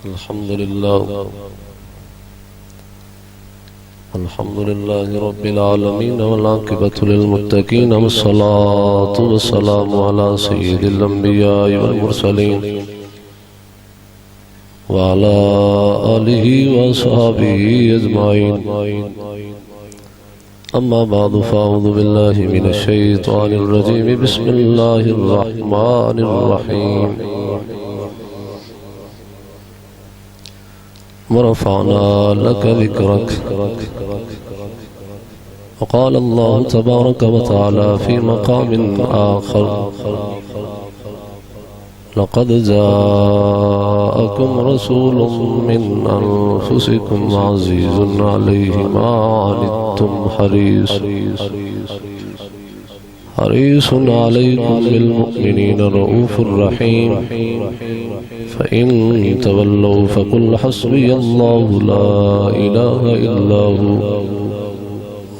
الحمد لله رب العالمين والعاقبة للمتقين والصلاة والسلام على سيد الأنبياء والمرسلين وعلى آله وصحبه أجمعين. أما بعد فأعوذ بالله من الشيطان الرجيم. بسم الله الرحمن الرحيم. ورفعنا لك ذكرك. وقال الله تبارك وتعالى في مقام آخر: لقد جاءكم رسول من أنفسكم عزيز عليه ما عنتم حريص عليكم بالمؤمنين رؤوف رحيم. فإن تولوا فقل حسبي الله لا إله إلا هو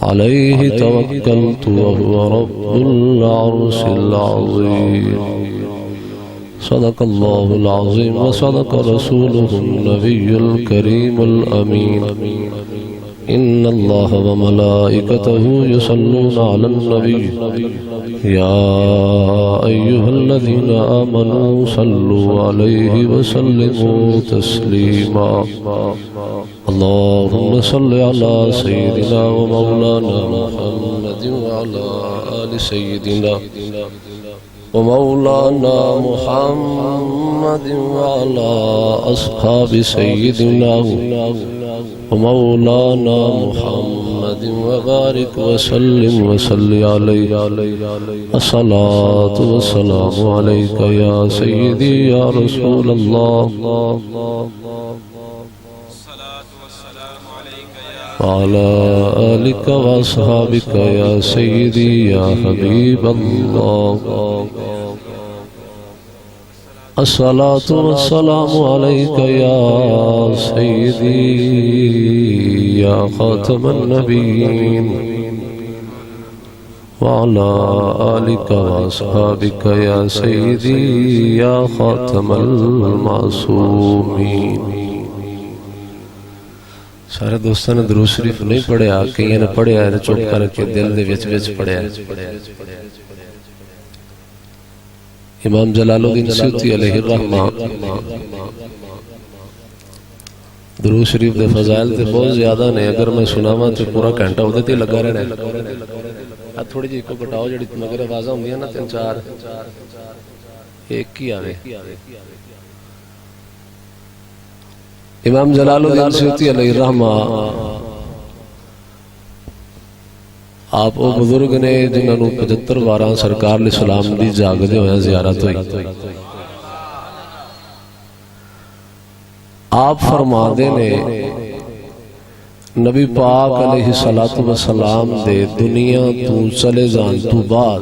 عليه توكلت وهو رب العرش العظيم. صدق الله العظيم وصدق رسوله النبي الكريم الأمين. إن الله وملائكته يصلون على النبي يا أيها الذين آمنوا صلوا عليه وسلموا تسليما. اللهم صل على سيدنا ومولانا محمد وعلى آل سيدنا ومولانا محمد وعلى أصحاب سيدنا ومولانا محمد وبارك وسلم وصل عليه. الصلاة والسلام عليك يا سيدي يا رسول الله وعلى آلك وأصحابك يا سيدي يا حبيب الله. الصلاة والسلام عليك يا سيدي يا خاتم النبيين وعلى آلك وأصحابك يا سيدي يا خاتم المعصومين. سارے دوستان نے درود شریف نہیں پڑھیا، کئی نے پڑھیا ہے چپ کر کے دل دے وچ پڑھیا ہے. امام جلال الدین سیوطی علیہ الرحمہ درود شریف دے فضائل تے بہت زیادہ نے. اگر میں سناواں تے پورا گھنٹہ اودے تے لگا رہنا ہے. تھوڑی جی کو گٹاؤ جڑی مگر آوازاں ہوندیاں نا تین چار ایک ہی آوے. امام جلال الدین سیوطی علیہ الرحمہ آپ وہ بزرگ نے جنہوں نے 75 وارہ سرکار علیہ السلام دی جاگ دے ہوئے زیارت ہوئی. آپ فرما دے نے نبی پاک علیہ السلام دے دنیا تو چلے جان تو بعد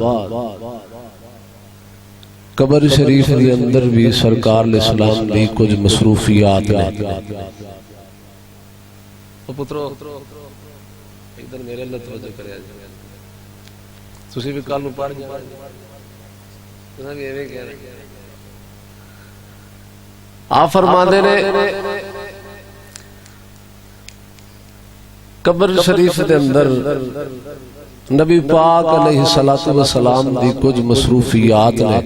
قبر شریف کے اندر بھی سرکار علیہ السلام دی کچھ مصروفیات نے. پترو ادھر میرے اللہ توجہ کرے آج تسی بھی کال نو پڑھ جائے تساں بھی ایویں کہہ رہے. آپ فرماندے نے قبر شریف دے اندر نبی پاک علیہ السلام دی کچھ مصروفیات نے.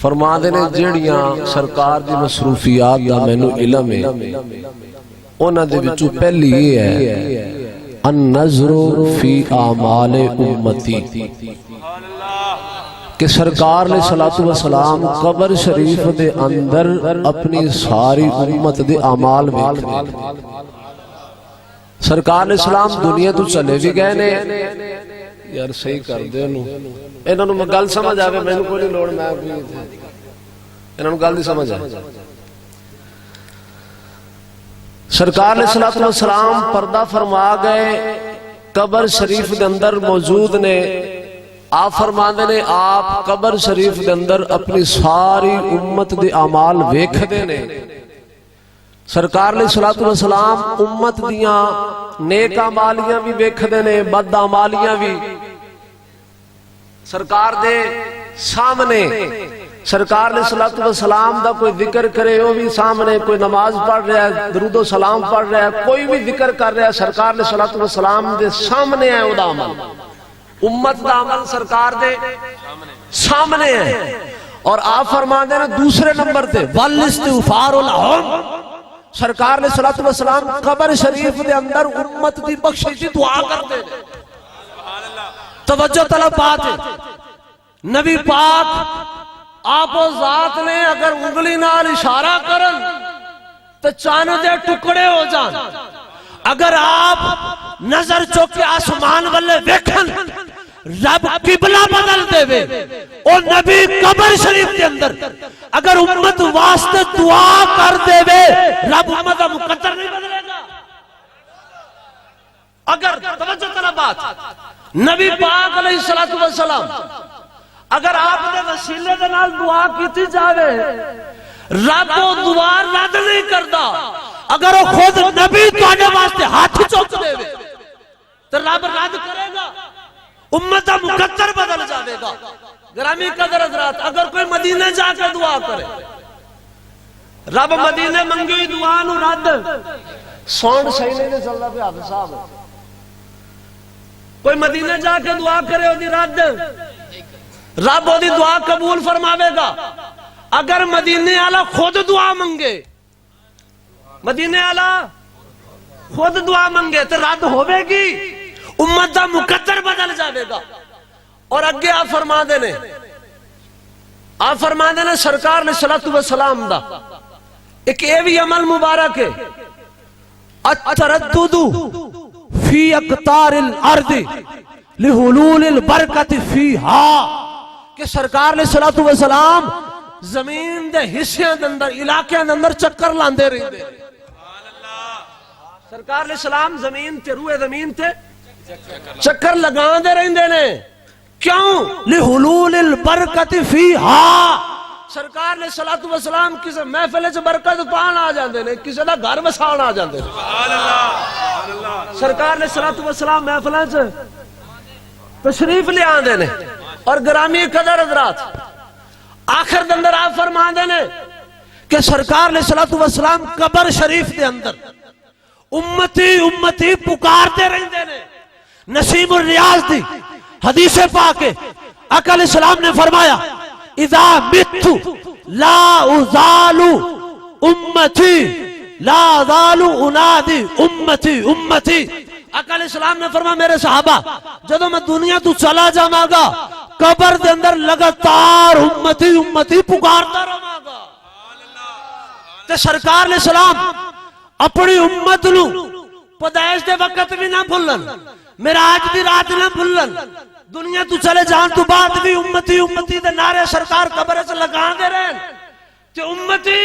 فرماندے نے جیڑیاں سرکار دی مصروفیات دا مینوں علم ہے انہاں دے وچوں پہلی یہ ہے النظر فی اعمال امتی کہ سرکار علیہ السلام قبر شریف دے اندر اپنی ساری امت دے اعمال ویکھدے. سرکار علیہ السلام دنیا تو چلے بھی گئے نے. یار صحیح کر دے انہوں انہوں نے گل سمجھ آوے میں نے کوئی لوڑ میں بھی انہوں نے گل نہیں سمجھ آئے. سرکار علیہ السلام پردہ فرما گئے قبر شریف دے اندر موجود نے. آپ فرماندے نے آپ قبر شریف دے اندر اپنی ساری امت دے اعمال ویکھ دے نے. سرکار علیہ السلام امت دیاں نیک اعمالیاں بھی ویکھ دے نے بد اعمالیاں بھی. سرکار دے سامنے سرکار نے صلوات و سلام دا کوئی ذکر کرے وہ بھی سامنے، کوئی نماز پڑھ رہا ہے درود و سلام پڑھ رہا ہے، کوئی بھی ذکر کر رہا ہے، سرکار نے صلوات و سلام دے سامنے ہے، وہ دا عمل امت دا عمل سرکار دے سامنے ہے۔ اور آپ فرما دینا دوسرے نمبر تے والاستغفار لہم، سرکار نے صلوات و سلام قبر شریف دے اندر امت دی بخشش دی دعا کرتے ہیں۔ توجہ طلب بات ہے، نبی پاک آپ و ذات نے اگر انگلی نال اشارہ کرن تو چاند دے ٹکڑے ہو جان، اگر آپ نظر چوکے آسمان والے ویکھن رب قبلہ بدل دے وے، اور نبی قبر شریف کے اندر اگر امت واسطے دعا کر دے وے، رب امت کا مقدر نہیں بدلے گا۔ اگر توجہ طلب بات، نبی پاک علیہ السلام اگر آپ نے وسیلے دے نال دعا کیتی جاوے، رب وہ دعا رد نہیں کردا۔ اگر وہ خود نبی تواڈے واسطے ہاتھ چوک دے وے تو رب رد کرے گا، امت دا مقدر بدل جاوے گا۔ گرامی قدر حضرات، اگر کوئی مدینے جا کے دعا کرے، رب مدینے منگی دعا نو رد، ساؤنڈ صحیح نہیں چل رہا پہ حافظ صاحب، کوئی مدینے جا کے دعا کرے وہ دی رد، رب وہ دی دعا قبول فرماوے گا۔ اگر مدینے والا خود دعا منگے، مدینے والا خود دعا منگے تو رد ہوئے گی، امت دا مقدر بدل جاوے گا۔ اور اگے آپ فرما دینے، آپ فرما دینے سرکار نے صلوات و سلام دا ایک ایوی عمل مبارک ہے، التردد فی اقطار الارض لحلول البرکت فیہا، کہ سرکار نے صلوات و سلام زمین دے حصے دے اندر، علاقے دے اندر چکر لاندے رہے دے۔ سرکار نے سلام زمین تے روئے زمین تے چکر لگان دے رہے نے، کیوں؟ لحلول البرکت فیہا، سرکار نے صلوات و سلام کسی محفل سے برکت پان آ جاندے نے، کسی دا گھر وسان آ جاندے نے۔ سرکار نے صلوات و سلام محفل سے تشریف لے آندے نے۔ اور گرامی قدر حضرات، آخر دے اندر آپ فرما دینے کہ سرکار نے صلوات و سلام قبر شریف دے اندر امتی امتی پکارتے رہندے نے۔ نسیم الریاض دی حدیث پاک ہے، آقا علیہ السلام نے فرمایا اذا مت لا ازال امتی، لا ازال انادی امتی امتی۔ آقا علیہ السلام نے فرمایا میرے صحابہ، جدو میں دنیا تو چلا جاواں گا، قبر دے اندر لگاتار امتی امتی پکارتا رہاں گا۔ تے سرکار علیہ السلام اپنی امت نو پیدائش دے وقت بھی نہ بھولن، معراج دی رات نہ بھولن، دنیا تو چلے جان تو بعد بھی امتی امتی دے نعرے سرکار قبر سے لگان دے رہے۔ تے امتی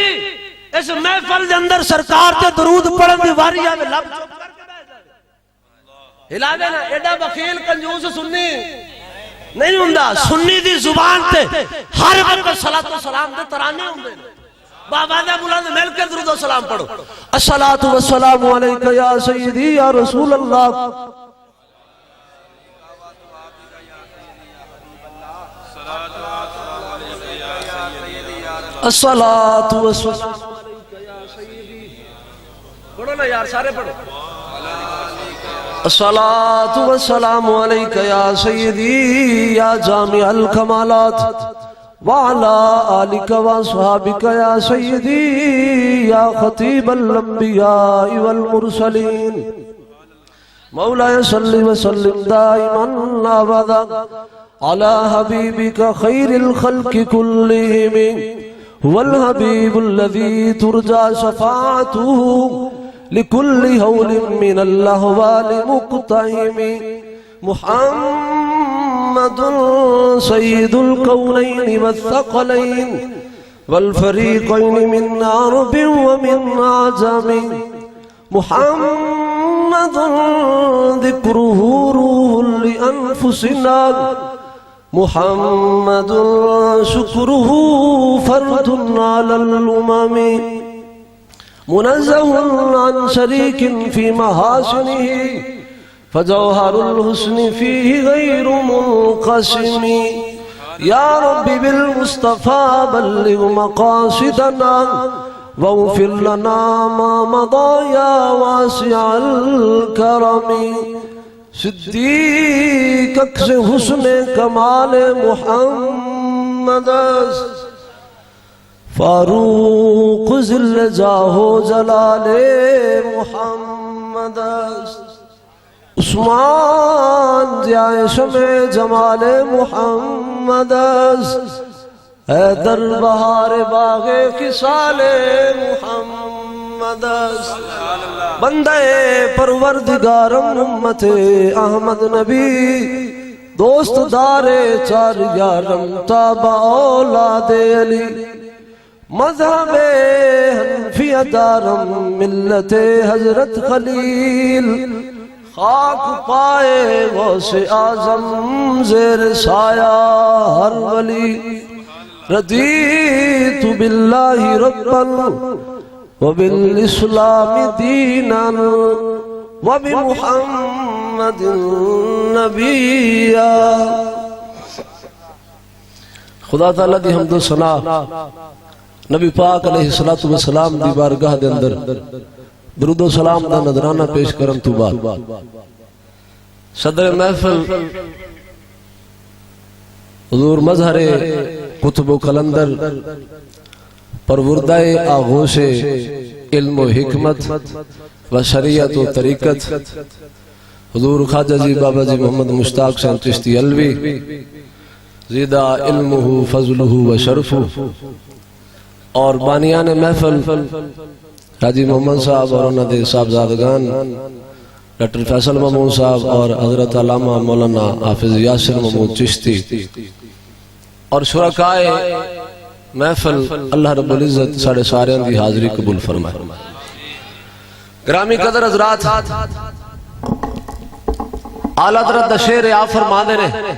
اس محفل دے اندر سرکار تے درود پڑھن دی واری آوے، لب چپ کر کے بیٹھ جائے، ہلا دینا۔ ایڈا بخیل کنجوس سنی نہیں ہوندا، سنی دی زبان تے ہر وقت صلاۃ و سلام دے ترانے ہوندے نے۔ بابا دے بلند مل کے درود و سلام پڑھو، الصلاۃ والسلام علیک یا سیدی یا رسول اللہ، الصلاۃ والسلام علیک یا سیدی، پڑھو نا یار سارے پڑھو، الصلاۃ والسلام علیک یا سیدی یا جامع الکمالات وعلى آلك وصحابك يا سيدي يا خطيب الأنبياء والمرسلين، مولاي صل وسلم دائما أبدا على حبيبك خير الخلق كلهم، هو الحبيب الذي ترجى شفاعته لكل هول من الأهوال مقتحم، محمد سيد الكونين والثقلين والفريقين من عرب ومن عجم، محمد ذكره روح لأنفسنا، محمد شكره فرد على الأمم، منزه عن شريك في محاسنه فجوهر الحسن فيه غير منقسم، یا رب بالمصطفى بلغ مقاصدنا واغفر لنا ما مضى یا واسع الکرم صدیق اکس حسن کمال محمد فاروق ذل جاہ و جلال محمد عثمان ضیاء شمع جمال محمد حیدر بہار باغ خصال محمد بندے پروردگارم امت احمد نبی دوست دار چار یارم تابع اولاد علی مذہب حنفیہ دارم ملت حضرت خلیل خاک پائے غوث اعظم زیر سایہ ہر ولی رضیت باللہ ربا وبالاسلام دینا وبمحمد نبیا خدا تعالیٰ دی حمد و ثنا نبی پاک علیہ السلام دی بارگاہ دے اندر درود و سلام دا نظرانہ پیش کرن تو بعد صدر محفل حضور مظہر کتب و کلندر پروردہ آغوش علم و حکمت و شریعت و طریقت حضور خواجہ جی بابا جی محمد مشتاق حسین چشتی علوی زیدہ علمہ فضلہ و شرفہ اور بانیان محفل حاجی محمد صاحب اور انہوں دے صاحبزادگان ڈاکٹر فیصل محمود صاحب اور حضرت علامہ مولانا حافظ یاسر محمود چشتی اور شرکائے محفل اللہ رب العزت ساڑھے سارے دی حاضری قبول فرمائے گرامی قدر حضرات اعلیٰ حضرت شعر آپ فرما دینے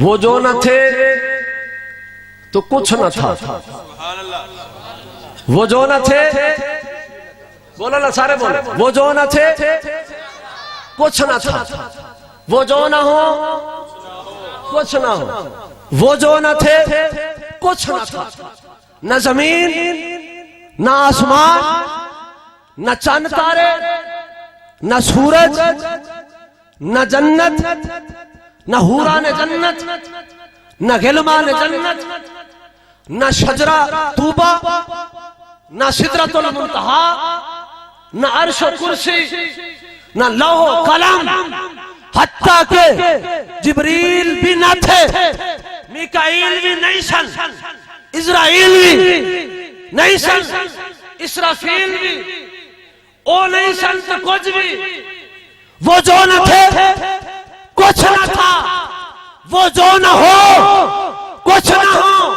وہ جو نہ تھے تو کچھ نہ تھا وہ جو نہ تھے بولا نا سارے بولے وہ جو نہ تھے کچھ نہ تھا وہ جو نہ ہو کچھ نہ ہو وہ جو نہ تھے کچھ نہ تھا نہ زمین نہ آسمان نہ چاند تارے نہ سورج نہ جنت نہ حوران جنت نہ غلمان جنت نہ شجرہ طوبہ نہ سدرۃ المنتہا نہ عرش و کرسی نہ لوح و قلم حتیٰ کہ جبریل بھی نہ تھے میکائیل بھی نہیں سن اسرائیل بھی نہیں سن اسرافیل بھی او نہیں سن تو کچھ بھی وہ جو نہ تھے کچھ نہ تھا وہ جو نہ ہو کچھ نہ ہو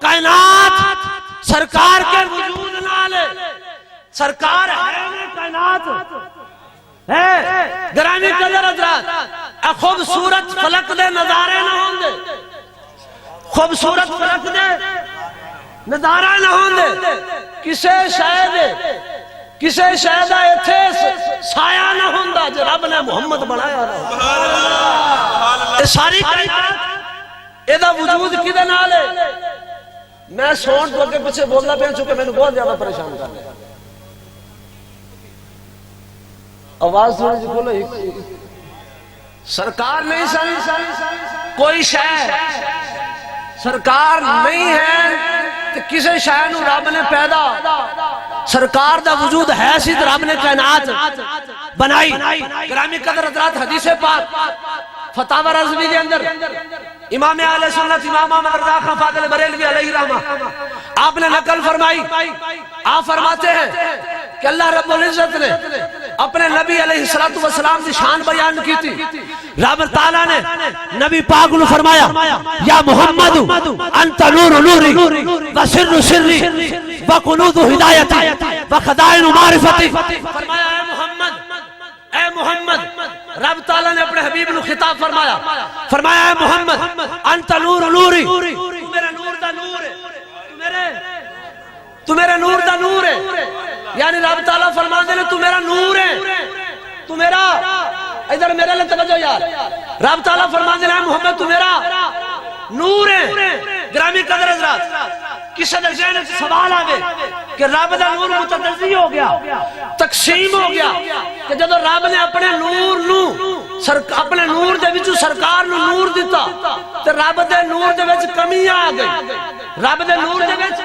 کائنات سرکار کے وجود نالے سرکار ہے کائنات ہے گرامی قدر حضرات خوبصورت فلک دے نظارے نہ ہوں دے خوبصورت فلک دے نظارے نہ ہوں دے کسے شاید ایتھے سایہ نہ ہوں دا جو رب نے محمد بنایا رہا ہے ساری کائنات ایدہ وجود کدے نالے میں سون تو کے پچھے بولنا پہ چکے میں نے بہت زیادہ پریشان کر لیا آواز تھوڑی جی بولو سرکار نہیں سن کوئی شے سرکار نہیں ہے کہ کسی شے نو رب نے پیدا سرکار دا وجود ہے سید رب نے کائنات بنائی گرامی قدر حضرات حدیث پاک فتاوی رضوی کے اندر امام اہل سنت امام احمد رضا خان فاضل بریلوی علیہ رحمہ آپ نے نقل فرمائی آپ فرماتے ہیں کہ اللہ رب العزت نے اپنے نبی علیہ السلام کی شان بیان کی تھی رب تعالیٰ نے نبی پاک نے فرمایا یا محمد انت نور نوری وسر سری وقنوذ ہدایتی وخدائن معرفتی فرمایا اے محمد رب تعالیٰ نے اپنے حبیب نے خطاب فرمایا اے محمد انت نور نوری تو میرا نور دا نور ہے تو میرے نور دا نور ہے یعنی رب تعالیٰ فرما دے تو میرا نور ہے تو میرا ادھر میرے لئے توجہ یار رب تعالیٰ فرماتے ہیں محمد تو میرا نور ہے. گرامی قدر حضرات کسی دے ذہن وچ سوال آوے کہ رب دا نور متجزی ہو گیا, تقسیم ہو گیا, کہ جدو رب نے اپنے نور نو اپنے نور دے وچوں سرکار نو نور دیتا تے رب دے نور دے وچ کمی آ گئی. رب دے نور دے وچ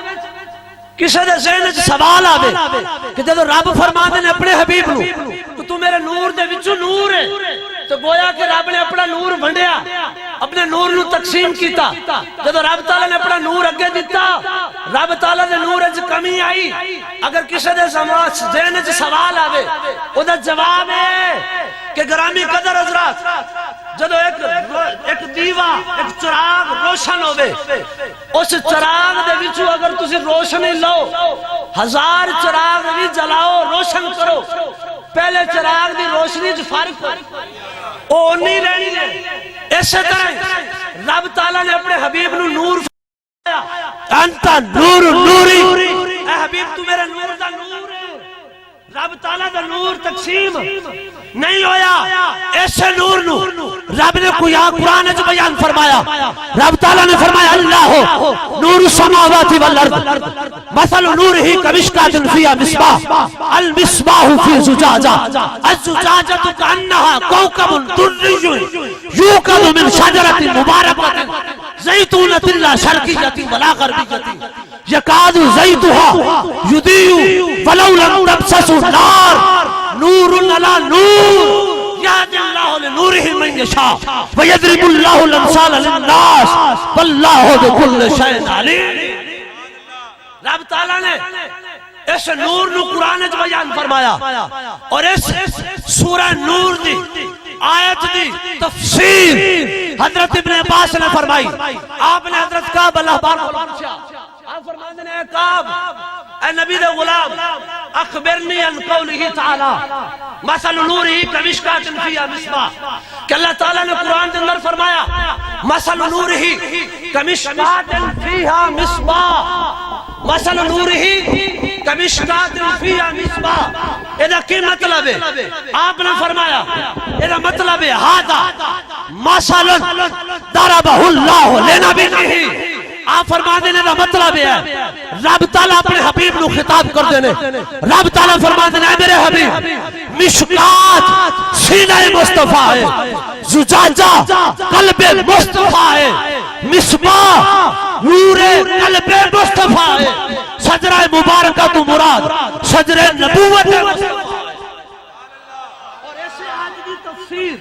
کسی دے ذہن وچ سوال آوے کہ جدو رب فرماندے نے اپنے حبیب نو کہ تو میرے نور دے وچوں نور ہے, تو گویا کہ رب نے اپنا نور ونڈیا, اپنے نور نو تقسیم کیتا. جدو رب تعالیٰ نے اپنا نور اگے دیتا, رب تعالیٰ دے نور وچ کمی آئی. اگر کسی دے ذہن وچ سوال آوے او دا جواب ہے کہ گرامی قدر حضرات جدو ایک دیوا ایک چراغ روشن ہوئے, اس چراغ دے وچوں اگر تسی روشنی لو, 1000 چراغ بھی جلاؤ روشن کرو, پہلے چراغ دی روشنی جو فرق او نہیں رہنی ہے. اسی طرح رب تعالیٰ نے اپنے حبیب نو نور فرمایا, انتا نور نوری, اے حبیب تو میرے نور دا نور ہے. رب تعالیٰ دا نور تقسیم نہیں ہویا. ایسے نور نو رب نے کوئی قرآن جو بیان فرمایا, رب تعالیٰ نے فرمایا اللہ نور السماوات والارض مثل نورہ کمشکاۃ فیہا مصباح المصباح فی زجاجہ الزجاجۃ کأنہا کوکب درّی یوقد من شجرۃ مبارکۃ زیتونۃ لا شرقیۃ ولا غربیۃ یکاد زیتها یضیء ولو لم تمسسہ نار نور علی نور یہدی اللہ لنورہ من یشاء ویضرب اللہ الامثال للناس واللہ بکل شیء علیم. رب تعالیٰ نے اس نور نو قرآن وچ بیان فرمایا, اور اس سورہ نور دی آیت دی تفسیر حضرت ابن عباس نے فرمائی. آپ نے حضرت کعب اللہ بارک کو پوچھا, آپ فرماتے ہیں اے کعب اے نبی دے غلام اخبرنی ان قولہ تعالی مثل نورہ کمشکاۃ فیہا مصباح, کہ اللہ تعالیٰ نے قرآن کے اندر فرمایا مثل نورہ کمشکاۃ فیہا مصباح, مثل نورہ کمشکاۃ فیہا مصباح. ایدہ کی مطلب ہے؟ آپ نے فرمایا ایدہ مطلب ہے ہذا مثل ضربہ اللہ لنبیہ. آپ فرما دینے دا مطلب ہے رب تعالیٰ اپنے حبیب نو خطاب کر دینے, رب تعالیٰ فرما دینے اے میرے حبیب مشکات سینہ مصطفیٰ ہے, زجاجہ قلب مصطفیٰ ہے, مصباح نور قلب مصطفیٰ ہے, شجرہ مبارکہ تو مراد شجرہ نبوت ہے. اور ایسے آج کی تفسیر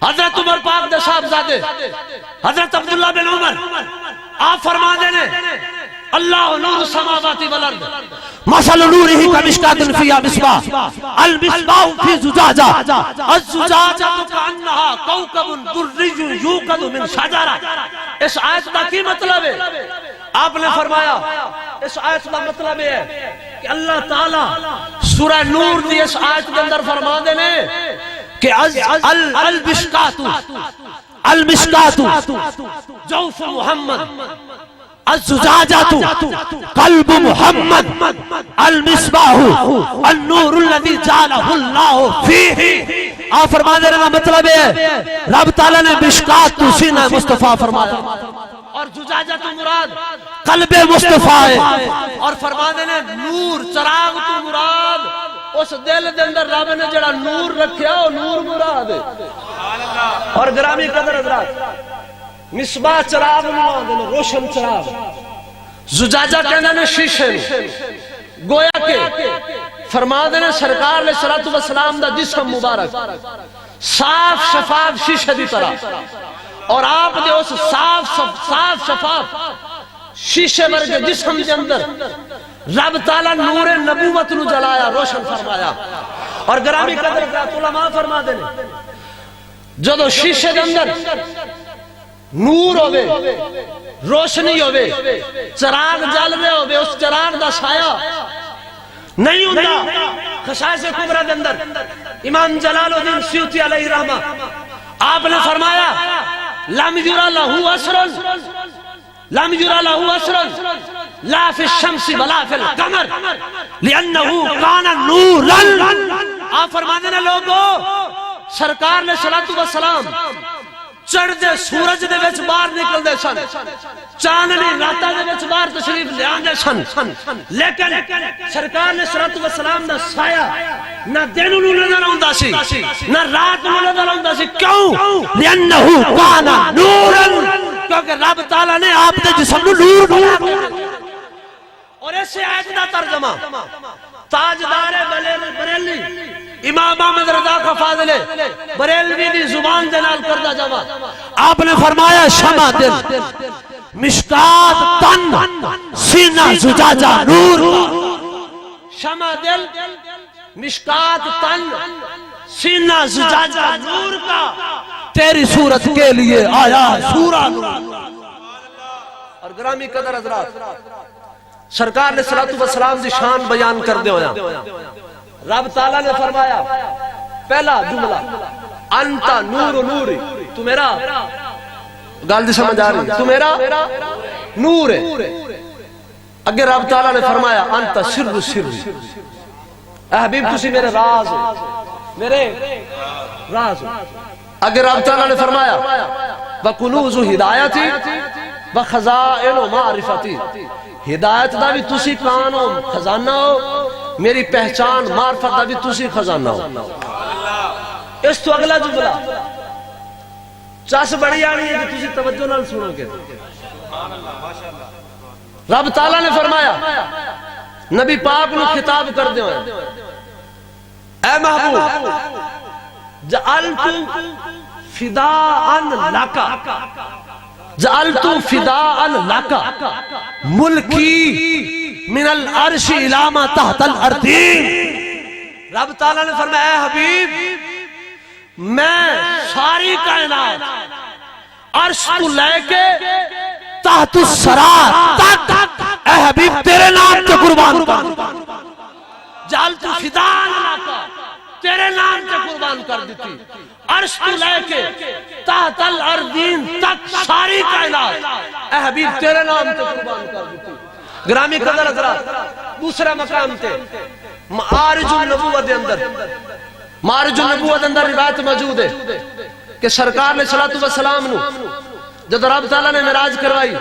حضرت عمر پاک دے صاحبزادے حضرت عبداللہ بن عمر آپ فرما دینے اللہ نور السماوات والارض مثل نورہ کمشکاۃ فیہا مصباح المصباح فی زجاجہ الزجاجہ کأنہا کوکب درّی یوقد من شجرہ. اس آیت کا کی مطلب ہے؟ آپ نے فرمایا اس آیت کا مطلب ہے کہ اللہ تعالیٰ سورہ نور دی اس آیت کے اندر فرما دینے کہ المشکات جوف محمد الزجاجة قلب محمد المصباح النور الذي جعله اللہ فیہ. آپ فرما دے رہا مطلب ہے رب تعالیٰ نے مشکات تو سینہ مصطفیٰ فرمایا, اور زجاجہ تو مراد قلب مصطفیٰ ہے, اور فرما دینے نور چراغ تو مراد اس دل دے اندر رب نے جڑا نور رکھیا وہ نور مراد ہے. اور گرامی قدر حضرات مصباح چراغ مراد ہے, روشن چراغ. زجاجہ کہنا نے شیشے گویا کہ فرما دینے سرکار علیہ السلام دا جسم مبارک صاف شفاف شیشے دی طرح, اور آپ دے اس صاف شفاف شیشے ورگے جسم کے اندر رب تعالیٰ نور نبوت نو جلایا, روشن فرمایا. اور گرامی قدر علماء فرما دینے جدو شیشے کے اندر نور ہوئے, روشنی ہوئے, چراغ جل رہے ہوئے, اس چراغ دا سایہ نہیں ہوندہ. خصائص کبریٰ کے اندر امام جلال الدین سیوطی علیہ رحمہ آپ نے فرمایا لم یرا لہو اثرن لم یرا لہو اثرن لا فی الشمس ولا فی القمر لأنہو کان نورا. آپ فرما دینے لوگو سرکار نے صلوات و سلام چڑھ دے سورج دے وچ باہر نکل دے سن چاندنی راتاں دے وچ باہر تشریف لے آندے سن لیکن سرکار نے صلوات و سلام دا سایہ نہ دن نوں نظر آوندا سی نہ رات نوں نظر آوندا سی کیوں لانہ کان نورا کیونکہ رب تعالی نے آپ دے جسم نوں نور بنا اور اس آیت دا ترجمہ تاجدار بریلی امام احمد رضا کا فاضل بریلوی دی زبان دے نال کردہ جواب آپ نے فرمایا شمع دل مشکات تن سینہ زجاجہ نور شمع دل مشکات تن سینہ زجاجہ نور کا تیری صورت کے لیے آیا سورہ نور اور گرامی قدر حضرات سرکار نے صلوات و سلام دی شان بیان کر دے ہویا رب تعالیٰ نے فرمایا پہلا جملہ انت نور نوری تو میرا گل دی سمجھ آ رہی تو میرا نور ہے اگر رب تعالیٰ نے فرمایا انت سر سر اے حبیب تسی میرے راز ہو میرے راز ہو اگر رب تعالیٰ نے فرمایا وَقُنُوزُ ہدایتی وَخَزَائِنُ مَعْرِفَتِي ہدایت دا بھی تسی کان ہو خزانہ ہو میری پہچان معرفت دا بھی تسی خزانہ ہو اس تو اگلا جملہ چاس بڑی آنی ہے کہ تسی توجہ نال سنو کے رب تعالیٰ نے فرمایا نبی پاک نے خطاب کر دے ہوئے اے محبوب جعلتو فداءن لکا جعلتو فداءن لکا ملکی من العرش علامہ تحت الارضین رب تعالیٰ نے فرمایا اے حبیب میں ساری کائنات عرش کو لے کے تحت السرار تک اے حبیب تیرے نام کے قربان کر جعلتو فداءن لکا تیرے نام کے قربان کر دیتی عرش کو لے کے تحت الارضین تک ساری کائنات اے حبیب تیرے نام کے قربان کر دیتی گرامی قدر حضرات دوسرا مقام تے معارج النبوت دے اندر معارج النبوت اندر روایت موجود ہے کہ سرکار نے صلوات و سلام نو جب رب تعالیٰ نے معراج کروائی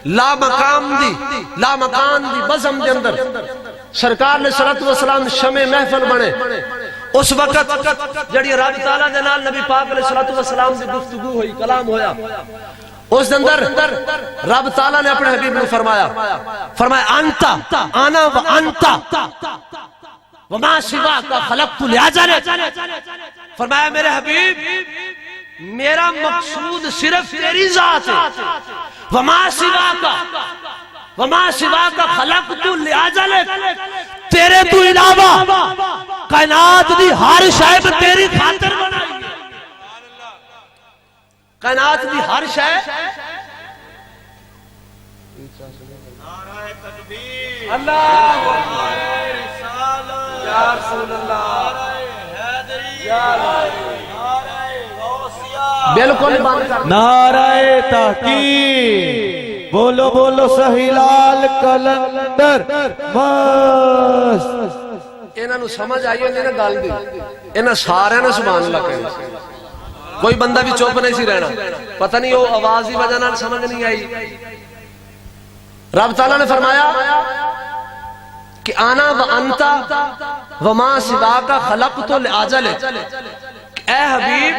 لا مقام دی لا مکان دی بزم دے اندر سرکار نے صلوات و سلام شمع محفل بنے اس وقت جڑی رب تعالیٰ دے نال نبی پاک علیہ صلوات و سلام دی گفتگو ہوئی کلام ہویا اس اندر رب تعالیٰ نے اپنے حبیب نے فرمایا انتا انا و انتا وما سوا کا خلقت لعجل فرمایا میرے حبیب میرا مقصود صرف تیری ذات ہے وما سوا کا خلقت لعجل تیرے تو علاوہ کائنات دی ہر شے تیری خاطر بنائی کائنات دی ہر شے اللہ یا رسول اللہ بالکل نعرہ تحقیق بولو بولو صحیح لال کلندر مست انہاں نو سمجھ آئی ہوندی نا گل دی انہاں سارے نے سبحان اللہ کہنا کوئی بندہ بھی چپ نہیں سی رہنا پتہ نہیں وہ آواز ہی وجہ نال سمجھ نہیں آئی رب تعالیٰ نے فرمایا کہ آنا و انتا وما سواک خلقت لعجل اے حبیب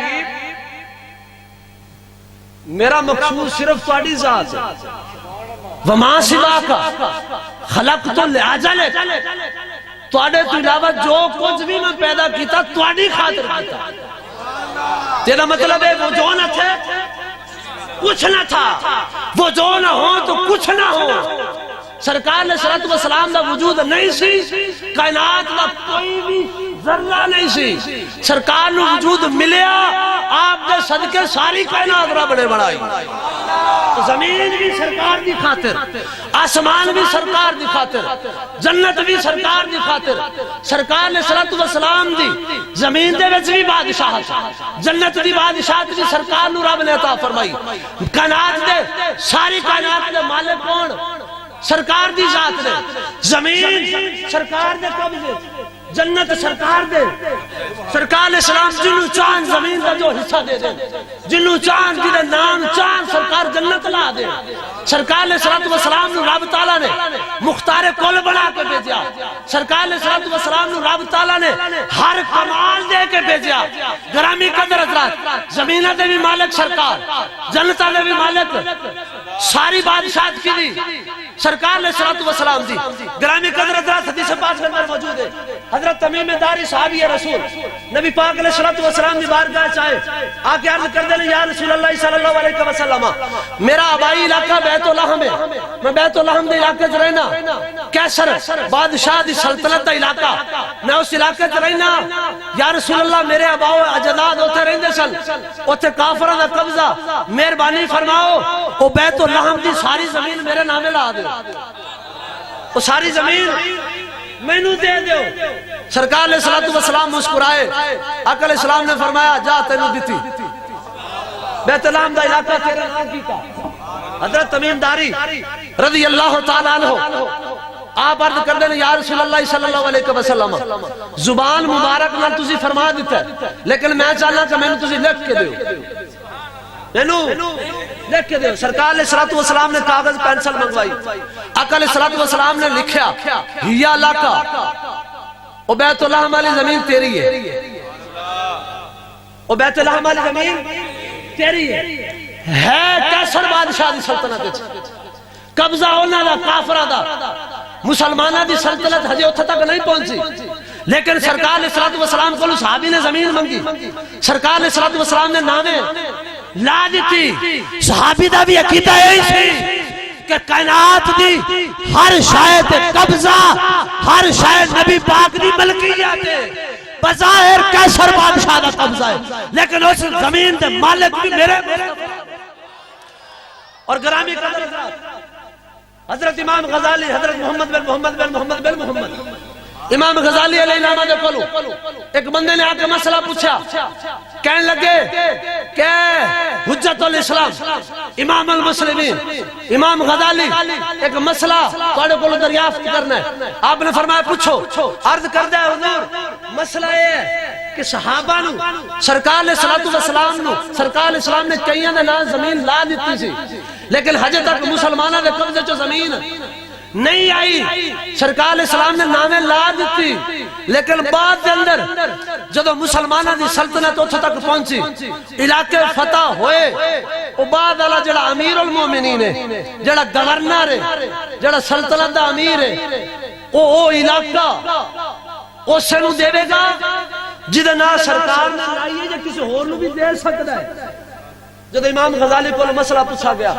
میرا مقصود صرف تہاڈی ذات ہے وما سواک خلقت لعجل تہاڈے تو علاوہ جو کچھ بھی میں پیدا کیتا تہاڈی خاطر کیتا تیرا مطلب ہے وہ جو نہ تھے کچھ نہ تھا وہ جو نہ ہو تو کچھ نہ ہو سرکار نے صلوات و سلام دا وجود نہیں سی کائنات دا کوئی بھی ذرہ نہیں سی سرکار نے وجود ملیا آپ دے صدقے ساری کائنات رب نے بڑھائی زمین بھی سرکار دی خاطر آسمان بھی سرکار دی خاطر جنت بھی سرکار دی خاطر سرکار نے صلوات و سلام دی زمین دے وچ بھی بادشاہت جنت دی بادشاہت بھی سرکار نو رب نے عطا فرمائی کائنات دے ساری کائنات دے مالک کون سرکار دی ذات نے زمین سرکار دے قبضے جنت سرکار دے سرکار اسلام جنو چاند زمین دا جو حصہ دے دے جنو چاند جدے نام چاند سرکار جنت لا دے سرکار علیہ السلام نو رب تعالیٰ نے مختار کل بنا کے بھیجیا سرکار علیہ السلام نو رب تعالیٰ نے ہر کمال دے کے بھیجیا گرامی قدر حضرات زمینہ دے بھی مالک سرکار جنتہ دے بھی مالک ساری بادشاہت کی دی سرکار علیہ السلام دی گرامی قدر حضرات حدیث پاک کے اندر موجود ہے حضرت تمیم داری صحابی رسول نبی پاک علیہ السلام دی بارگاہ چاہے آکے عرض کر دیں یا رسول اللہ صلی اللہ علیہ وسلم میرا آبائی علاقہ بیت اللحم ہے میں بیت اللحم دے علاقے چ رہنا کیسر بادشاہ دی سلطنت دا علاقہ میں اس علاقے چ رہنا یا رسول اللہ میرے آباؤ اجداد ہوتے رہندے سن اوتھے کافراں دا قبضہ مہربانی فرماؤ او بیت اللحم دی ساری زمین میرے نامے لا دے وہ ساری زمین مینوں دے دیو سرکار علیہ السلام مسکرائے آقا علیہ السلام نے فرمایا جا تینوں دیتی بیت اللحم دا علاقہ تیرے نام کی کا حضرت تمیم داری رضی اللہ تعالیٰ عنہ آپ عرض کر دینا یا رسول اللہ صلی اللہ علیہ وسلم زبان مبارک نہ تجھے فرما دیتا ہے لیکن میں چاہنا کہ میں نے تجھے لکھ کے دیو لکھ کے دیو سرکار علیہ السلام نے کاغذ پینسل منگوائی آقا علیہ السلام نے لکھیا یہ علاقہ او بیت اللحم والی زمین تیری ہے او بیت اللحم والی زمین تیری ہے کیسر بادشاہ دی سلطنت قبضہ ہونا دا کافرہ دا مسلمانہ دی سلطنت ہجے اتھا تک نہیں پہنچی لیکن سرکار علیہ السلام کو صحابی نے زمین منگی سرکار علیہ السلام نے نامے لا دیتی صحابی دا بھی عقیدہ یہی سی کہ کائنات دی ہر شاید قبضہ ہر شاید نبی پاک دی ملکیت ہے بظاہر کیسر بادشاہ دا قبضہ ہے لیکن اس زمین دے مالک بھی میرے اور گرامی قدر حضرت امام غزالی حضرت محمد امام غزالی علیہ السلام دے کولو ایک بندے نے آکے مسئلہ پوچھا کہنے لگے کہ حجت الاسلام امام المسلمین امام غزالی ایک مسئلہ توڑے کولو دریافت کرنا ہے آپ نے فرمایا پوچھو عرض کر دے حضور مسئلہ یہ ہے کہ صحابہ نو سرکار علیہ السلام نے کئیاں دے نام زمین لا دیتی سی لیکن حجت تک مسلمانہ دے قبضے چو زمین نہیں آئی سرکار علیہ السلام نے نامے لا دیتی لیکن بعد دے اندر جدو مسلمانہ دی سلطنت اتھا تک پہنچی علاقے فتح ہوئے وہ بعد اللہ جڑا امیر المومنین ہے جڑا گورنر ہے جڑا سلطنت دا امیر ہے وہ علاقہ اسے نو دے گا جدے نا سرکار نے لائیے جا کسی اور نو بھی دے سکتا ہے جدو امام غزالی کو مسئلہ پوچھا گیا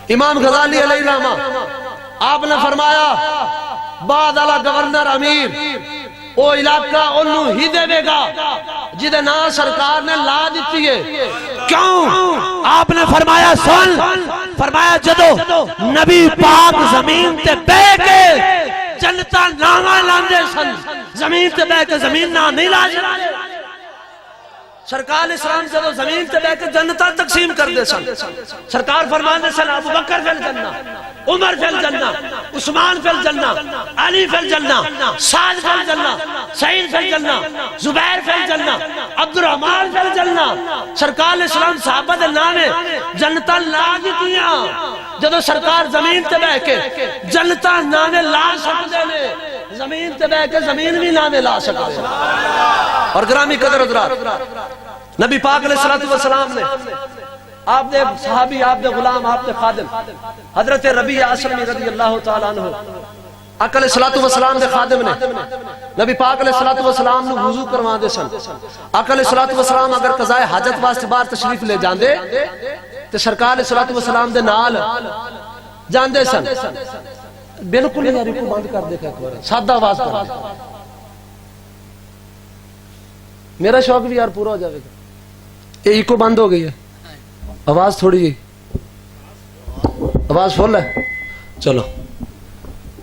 امام غزالی علیہ السلام آپ نے فرمایا بعد اللہ گورنر امیر وہ علاقہ انہوں ہی دے گا جدے نا سرکار نے لا دیتی ہے کیوں آپ نے فرمایا سن فرمایا جدو نبی پاک زمین تے بے کے جنتا نامہ لاندے سن زمین تے بے کے زمین نہ نہیں لا جانے سرکار اسلام جدو زمین تے بے کے جنتا تقسیم کر دے سن سرکار فرمان دے سن ابو بکر فی الجنہ عمر فی الجنہ عثمان فی الجنہ علی فی الجنہ سعد فی الجنہ سعید فی الجنہ زبیر فی الجنہ عبد الرحمن فی الجنہ سرکار اسلام صحابہ دے نامے جنتا لا دیتیاں جدو سرکار زمین تے بے کے جنتا نامے لا سکتے نے زمین تے بے کے زمین بھی نامے لا سکتے اور گرامی قدر حضرات نبی پاک علیہ السلام نے آپ دے صحابی آپ دے غلام آپ دے خادم حضرت ربیعہ اسلمی رضی اللہ تعالیٰ عنہ آقا علیہ السلام دے خادم نے نبی پاک علیہ السلام نے وضو کروا دے سن آقا علیہ السلام اگر قضائے حاجت واسطے باہر تشریف لے جاندے تو سرکار علیہ السلام دے نال جاندے سن بالکل ہی کو بند کر دے سادہ آواز کر میرا شوق بھی یار پورا ہو جائے گا یہ ایکو بند ہو گئی ہے آواز تھوڑی جی آواز فل ہے چلو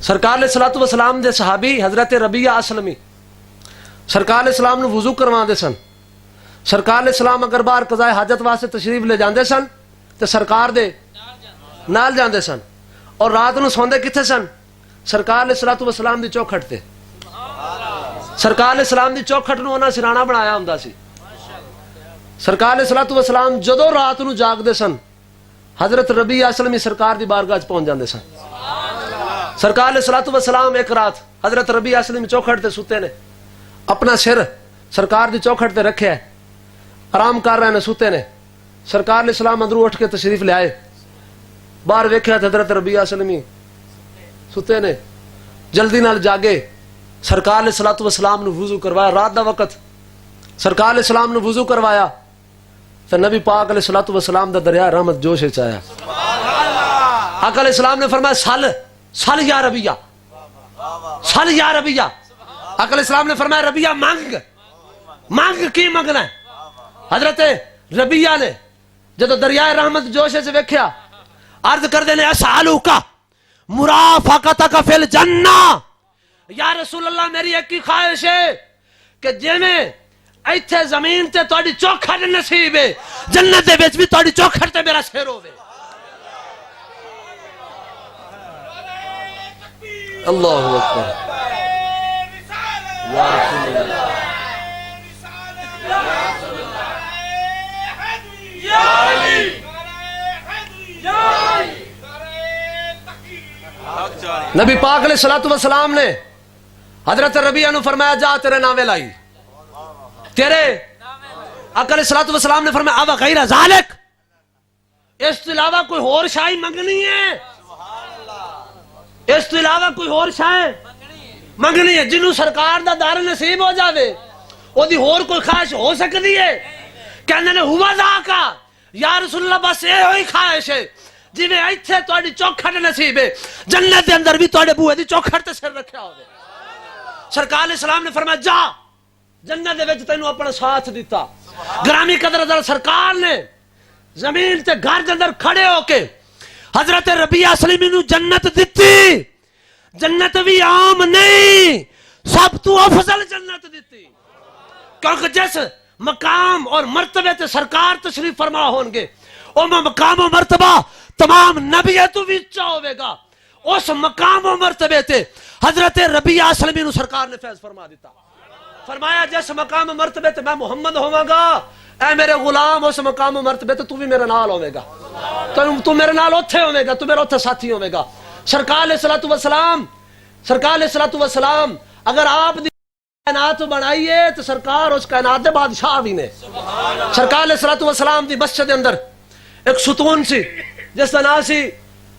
سرکار علیہ السلام دے صحابی حضرت ربیعہ اسلمی سرکار علیہ السلام نے وضو کروا دے سن سرکار علیہ السلام اگر باہر قضائے حاجت واسطے تشریف لے جاندے سن تو سرکار دے نال جاندے سن اور رات نو سوندے کتھے سن سرکار علیہ السلام دی چوکھٹ تے سرکار علیہ السلام دی چوکھٹ نو انہاں سرانا بنایا ہوندا سی. سرکار علیہ الصلوۃ والسلام جدوں رات نو جاگدے سن حضرت ربیع اسلمی سرکار دی بارگاہ وچ پہنچ جاندے سن. سرکار علیہ الصلوۃ والسلام ایک رات حضرت ربیع اسلمی چوکھٹ تے ستے نے, اپنا سر سرکار دی چوکھٹ تے رکھیا ہے, آرام کر رہے نے, ستے نے. سرکار علیہ السلام اندروں اٹھ کے تشریف لے آئے, باہر ویکھیا تے حضرت ربیع اسلمی ستے نے, جلدی نال جاگے. سرکار علیہ الصلوۃ والسلام نے وضو کروایا, رات دا وقت. سرکار علیہ السلام نے وضو کروایا تو نبی پاک علیہ الصلوۃ والسلام دا دریا رحمت جوش وچ آیا. آقا علیہ السلام نے فرمایا سل سل یا ربیع, سل یا ربیع. آقا علیہ السلام نے فرمایا ربیع مانگ, مانگ کی منگنا ہے. حضرت ربیع نے جدو دریائے رحمت جوش وچ ویکھیا, عرض کر دینے اسالوک مرافقتک فی الجنہ, یا رسول اللہ میری ایک ہی خواہش ہے کہ جویں ایتھے زمین تے تہاڈی چوکھٹ نصیب ہے, جنت دے وچ بھی تہاڈی چوکھٹ تے میرا سر ہوے. اللہ اکبر یا رسول اللہ. نبی پاک علیہ الصلوۃ والسلام نے حضرت ربیع نو فرمایا جا تیرے ناوے لائی, تیرے. آقا علیہ الصلوۃ والسلام نے فرمایا اب غیر ذالک, اس تو علاوہ کوئی اور شائی منگنی ہے, اس تو علاوہ کوئی اور شائی منگنی ہے. جنوں سرکار دا دار نصیب ہو جاوے او دی اور کوئی خواہش ہو سکتی ہے؟ کہنے نے ہوا ذاکا, یا رسول اللہ بس یہ ہوئی خواہش ہے جی میں ایتھے تہاڈی چوکھٹ نصیب ہے, جنت دے اندر بھی تہاڈے بوئے دی چوکھٹ تے سر رکھیا ہوے. سرکار علیہ السلام نے فرمایا جا, جنت دے وچ تینوں اپنا ساتھ دیتا. گرامی قدر حضرت سرکار نے زمین تے گھر دے اندر کھڑے ہو کے حضرت ربیع اسلمی نو جنت دتی. جنت بھی عام نہیں, سب تو افضل جنت دتی, کیونکہ جس مقام اور مرتبے تے سرکار تشریف فرما ہون گے او مقام و مرتبہ تمام نبیوں تو بھی اچا ہوئے گا. اس مقام و مرتبے تے حضرت ربیع اسلمی نو سرکار نے فیض فرما دیتا. فرمایا جس مقام و مرتبے تے میں محمد ہوواں گا, اے میرے غلام اس مقام و مرتبے تے تو بھی میرے نال ہوے گا, تو میرے نال اوتھے ہوے گا, تو میرے اوتھے ساتھی ہوے گا. سرکار علیہ الصلوۃ والسلام, سرکار علیہ الصلوۃ والسلام اگر آپ دی کائنات بنائیے تو سرکار اس کائنات دے بادشاہ بھی نے. سرکار علیہ الصلوۃ والسلام دی مسجد دے اندر ایک ستون سی جس دا نام سی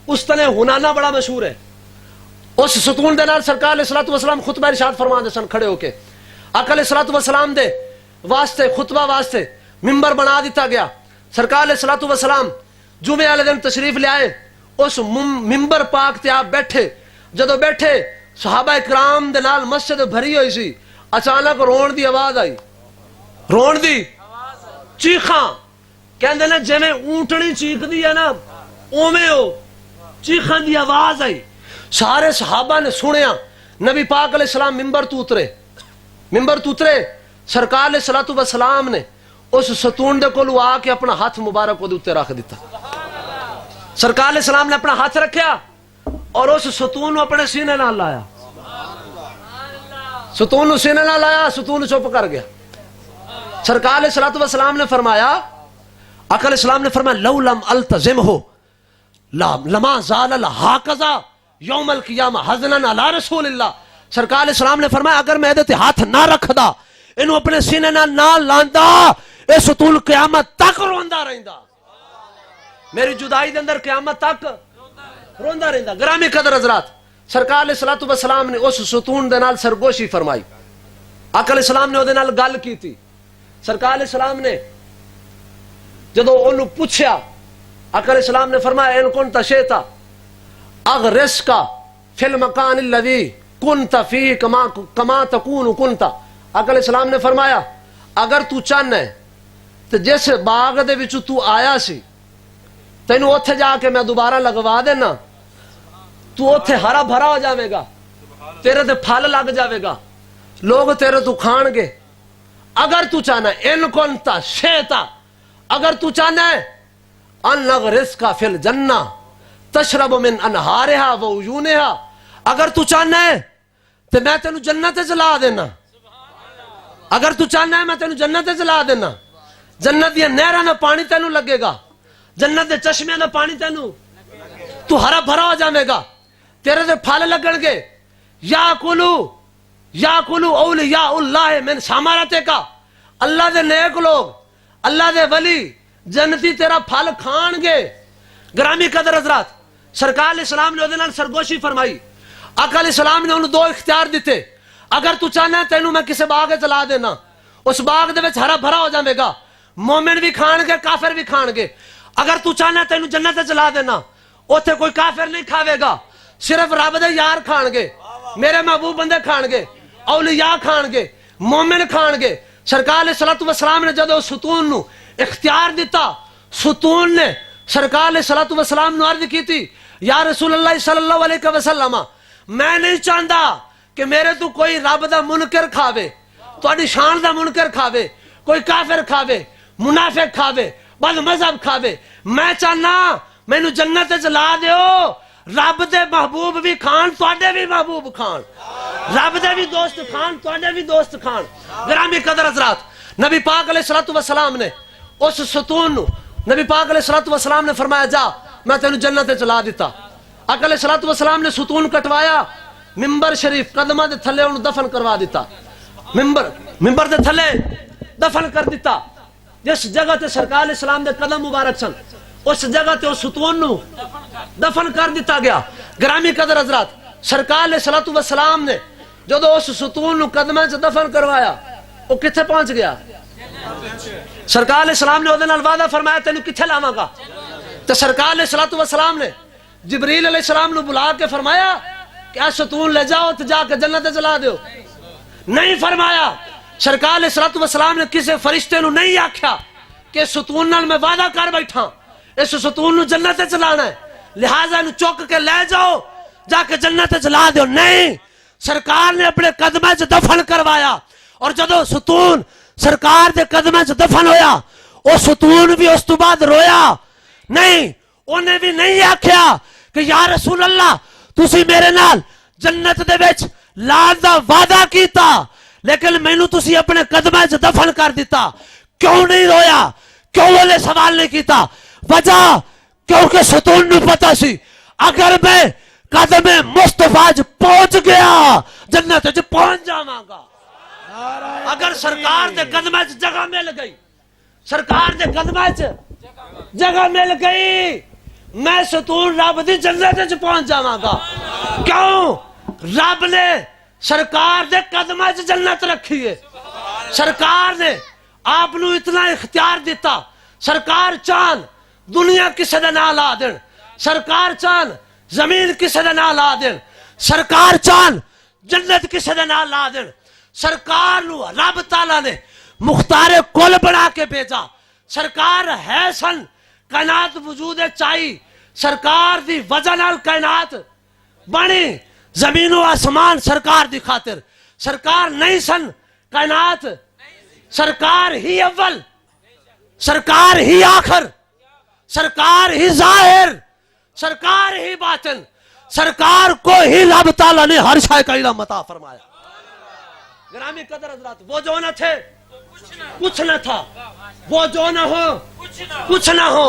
استنے ہنانا, بڑا مشہور ہے. اس ستون دے نال سرکار علیہ الصلوۃ والسلام خطبہ ارشاد فرماندے سن کھڑے ہو کے. آقا علیہ الصلوۃ والسلام دے واسطے خطبہ واسطے منبر بنا دیتا گیا. سرکار علیہ الصلوۃ والسلام جمعے والے دن تشریف لے آئے, اس منبر پاک تے آپ بیٹھے. جدو بیٹھے صحابہ اکرام دے نال مسجد بھری ہوئی سی, اچانک رون دی آواز آئی, رون دی چیخاں, کہندے نے جویں اونٹنی چیخ دی ہے نا اوویں او چیخاں دی آواز آئی. سارے صحابہ نے سنیا. نبی پاک علیہ السلام منبر تو اترے. سرکار علیہ الصلوۃ والسلام نے اس ستون دے کولوں آ کے اپنا ہاتھ مبارک اودے اوتے رکھ دیتا. سرکار علیہ السلام نے اپنا ہاتھ رکھیا اور اس ستون نو اپنے سینے نال لایا. ستون نو سینے نال لایا, ستون چپ کر گیا. سرکار علیہ الصلوۃ والسلام نے فرمایا, آقا علیہ السلام نے فرمایا لو لم التزمہ لما زال الہاکذا یوم القیامہ حزنا علی رسول اللہ. سرکار علیہ السلام نے فرمایا اگر میں دے تے ہاتھ نہ رکھدا, انہوں اپنے سینے نہ لاندا, اے ستون قیامت تک روندا رہندا. میری جدائی دے اندر قیامت تک روندا رہندا. گرامی قدر حضرات, سرکار علیہ الصلوۃ والسلام نے اس ستون دے نال سرگوشی فرمائی. آقا علیہ السلام نے او دے نال گل کیتی. سرکار علیہ السلام نے جدو انہوں پوچھیا, آقا علیہ السلام نے فرمایا ان کنت شئت اغرسک فی المکان الذی کنت فیہ کما تکون کنت. آقا علیہ السلام نے فرمایا اگر تو چاہنا ہے تو جس باغ دے وچوں تو آیا سی تینوں اوتھے جا کے میں دوبارہ لگوا دینا, تو اوتھے ہرا بھرا ہو جاوے گا, تیرے تے پھل لگ جاوے گا, لوگ تیرے تو کھان گے. اگر تو چاہنا ہے ان کنت شئت, اگر تو چاہنا ہے ان نغرسک فی الجنہ تشرب من انہارہا و عیونہا, اگر تو چاہنا ہے تو میں تینوں جنت چلا دینا, اگر تو چاہنا ہے میں تینوں جنت چلا دینا، جنت دیا نہراں دا پانی تینوں لگے گا، جنت دے چشمے دا پانی تینوں تو ہرا بھرا ہو جائے گا، تیرے دے پھل لگن گے، یا کلو اولیاء اللہ من ثمرات کا، اللہ دے نیک لوگ، اللہ دے ولی جنتی تیرا پھل کھان گے۔ گرامی قدر حضرات، سرکار علیہ السلام نے وہ سرگوشی فرمائی، آقا علیہ السلام نے انہوں دو اختیار دیتے، اگر تو چاہنا ہے تینوں میں کسی باغ چلا دینا، اس باغ دے وچ ہرا بھرا ہو جائے گا، مومن بھی کھان گے کافر بھی کھان گے۔ اگر تو چاہنا ہے تینوں جنت چلا دینا، اوتھے کوئی کافر نہیں کھاوے گا، صرف رب دے یار کھان گے، میرے محبوب بندے کھان گے، اولیاء کھان گے، مومن کھان گے۔ سرکار علیہ السلام نے جدو ستون نو اختیار دیتا، ستون نے سرکار علیہ السلام نو عرض کی تھی، یا رسول اللہ صلی اللہ علیہ وسلم، میں نہیں چاہتا کہ میرے تو کوئی رب دا منکر کھاوے، تہاڈی شان دا منکر کھاوے، کوئی کافر کھاوے، منافق کھاوے، بد مذہب کھاوے، میں چاہنا مینوں جنت چلا دیو، رب دے محبوب بھی کھان، تواڈے بھی محبوب کھان، رب دے بھی دوست کھان، تواڈے بھی دوست کھان۔ گرامی قدر حضرات، نبی پاک علیہ السلام نے اس ستون نو، نبی پاک علیہ السلام نے فرمایا جا میں تینوں جنت چلا دیتا۔ آقا علیہ السلام نے ستون کٹوایا، ممبر شریف قدمہ دے تھلے انہوں دفن کروا دیتا، ممبر دے تھلے دفن کر دیتا۔ جس جگہ تے سرکار علیہ السلام دے قدم مبارک سن، اس جگہ تے اس ستون نو دفن کر دیتا گیا۔ گرامی قدر حضرات، سرکار علیہ السلام نے جدو اس ستون نو قدمہ سے دفن کروایا، وہ کتھے پہنچ گیا؟ سرکار علیہ السلام نے وہ دن وعدہ فرمایا تینوں کتھے لاواں گا، تو سرکار علیہ السلام نے جبریل علیہ السلام نے بلا کے فرمایا کہ اے ستون لے جاؤ تو جا کے جنت چلا دیو، نہیں فرمایا۔ سرکار علیہ السلام نے کسی فرشتے نو نہیں آکھیا کہ ستون نال میں وعدہ کر بیٹھا اس ستون نو جنت چلانا ہے، لہٰذا انہوں چک کے لے جاؤ جا کے جنت چلا دیو، نہیں، سرکار نے اپنے قدمے سے دفن کروایا۔ اور جدو ستون سرکار دے قدمے سے دفن ہویا، وہ ستون بھی اس تو بعد رویا نہیں، انہیں بھی نہیں آکھیا کہ یا رسول اللہ تسی میرے نال جنت دے وچ لان دا وعدہ کیتا لیکن مینوں تسی اپنے قدمے سے دفن کر دیتا، کیوں نہیں رویا، کیوں والے سوال نہیں کیتا؟ وجہ کیونکہ ستون نو پتا سی اگر میں قدم مصطفیٰ پہنچ گیا جنت پہنچ جاواں گا۔ اگر سرکار دے قدمے چ جگہ مل گئی، سرکار دے قدمے چ جگہ مل گئی، میں ستون رب دی جنت چ پہنچ جاواں گا۔ کیوں؟ رب نے سرکار دے قدمے چ جنت رکھی ہے، سرکار نے آپ نو اتنا اختیار دیتا، سرکار چاند دنیا کسے دے نال لا دین، سرکار چاند زمین کسے دے نال لا دین، سرکار چاند جنت کسے دے نال لا دین۔ سرکار نو رب تعالیٰ نے مختار کل بنا کے بھیجا، سرکار ہے سن کائنات وجود چاہی، سرکار دی وجہ نال کائنات بنی، زمین و آسمان سرکار دی خاطر، سرکار نہیں سن کائنات، سرکار ہی اول، سرکار ہی آخر، سرکار ہی ظاہر، سرکار ہی باطن، سرکار کو ہی رب تعالیٰ نے ہر شے کا علم عطا فرمایا۔ گرامی قدر حضرات، وہ جو نہ تھے کچھ نہ تھا، وہ جو نہ ہو کچھ نہ ہو،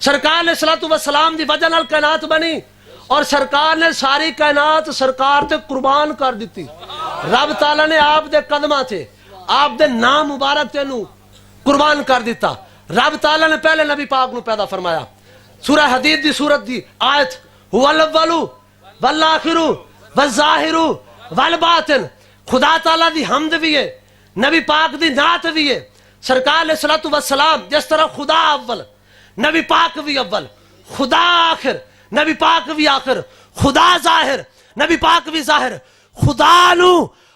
سرکار علیہ السلام دی وجہ نال کائنات بنی اور سرکار نے ساری کائنات سرکار تے قربان کر دیتی۔ رب تعالیٰ نے آپ دے قدمہ تھے، آپ دے نام مبارک تے نو قربان کر دیتا۔ رب تعالیٰ نے پہلے نبی پاک نو پیدا فرمایا، سورہ حدید دی سورت دی آیت هو الاول والآخر والظاہر والباطن، خدا تعالیٰ دی حمد بھی ہے، نبی پاک دی نعت بھی ہے۔ سرکار علیہ السلام جس طرح خدا اول، نبی پاک بھی اول، خدا آخر، نبی پاک بھی آخر، خدا ظاہر، نبی پاک بھی ظاہر۔ خدا نو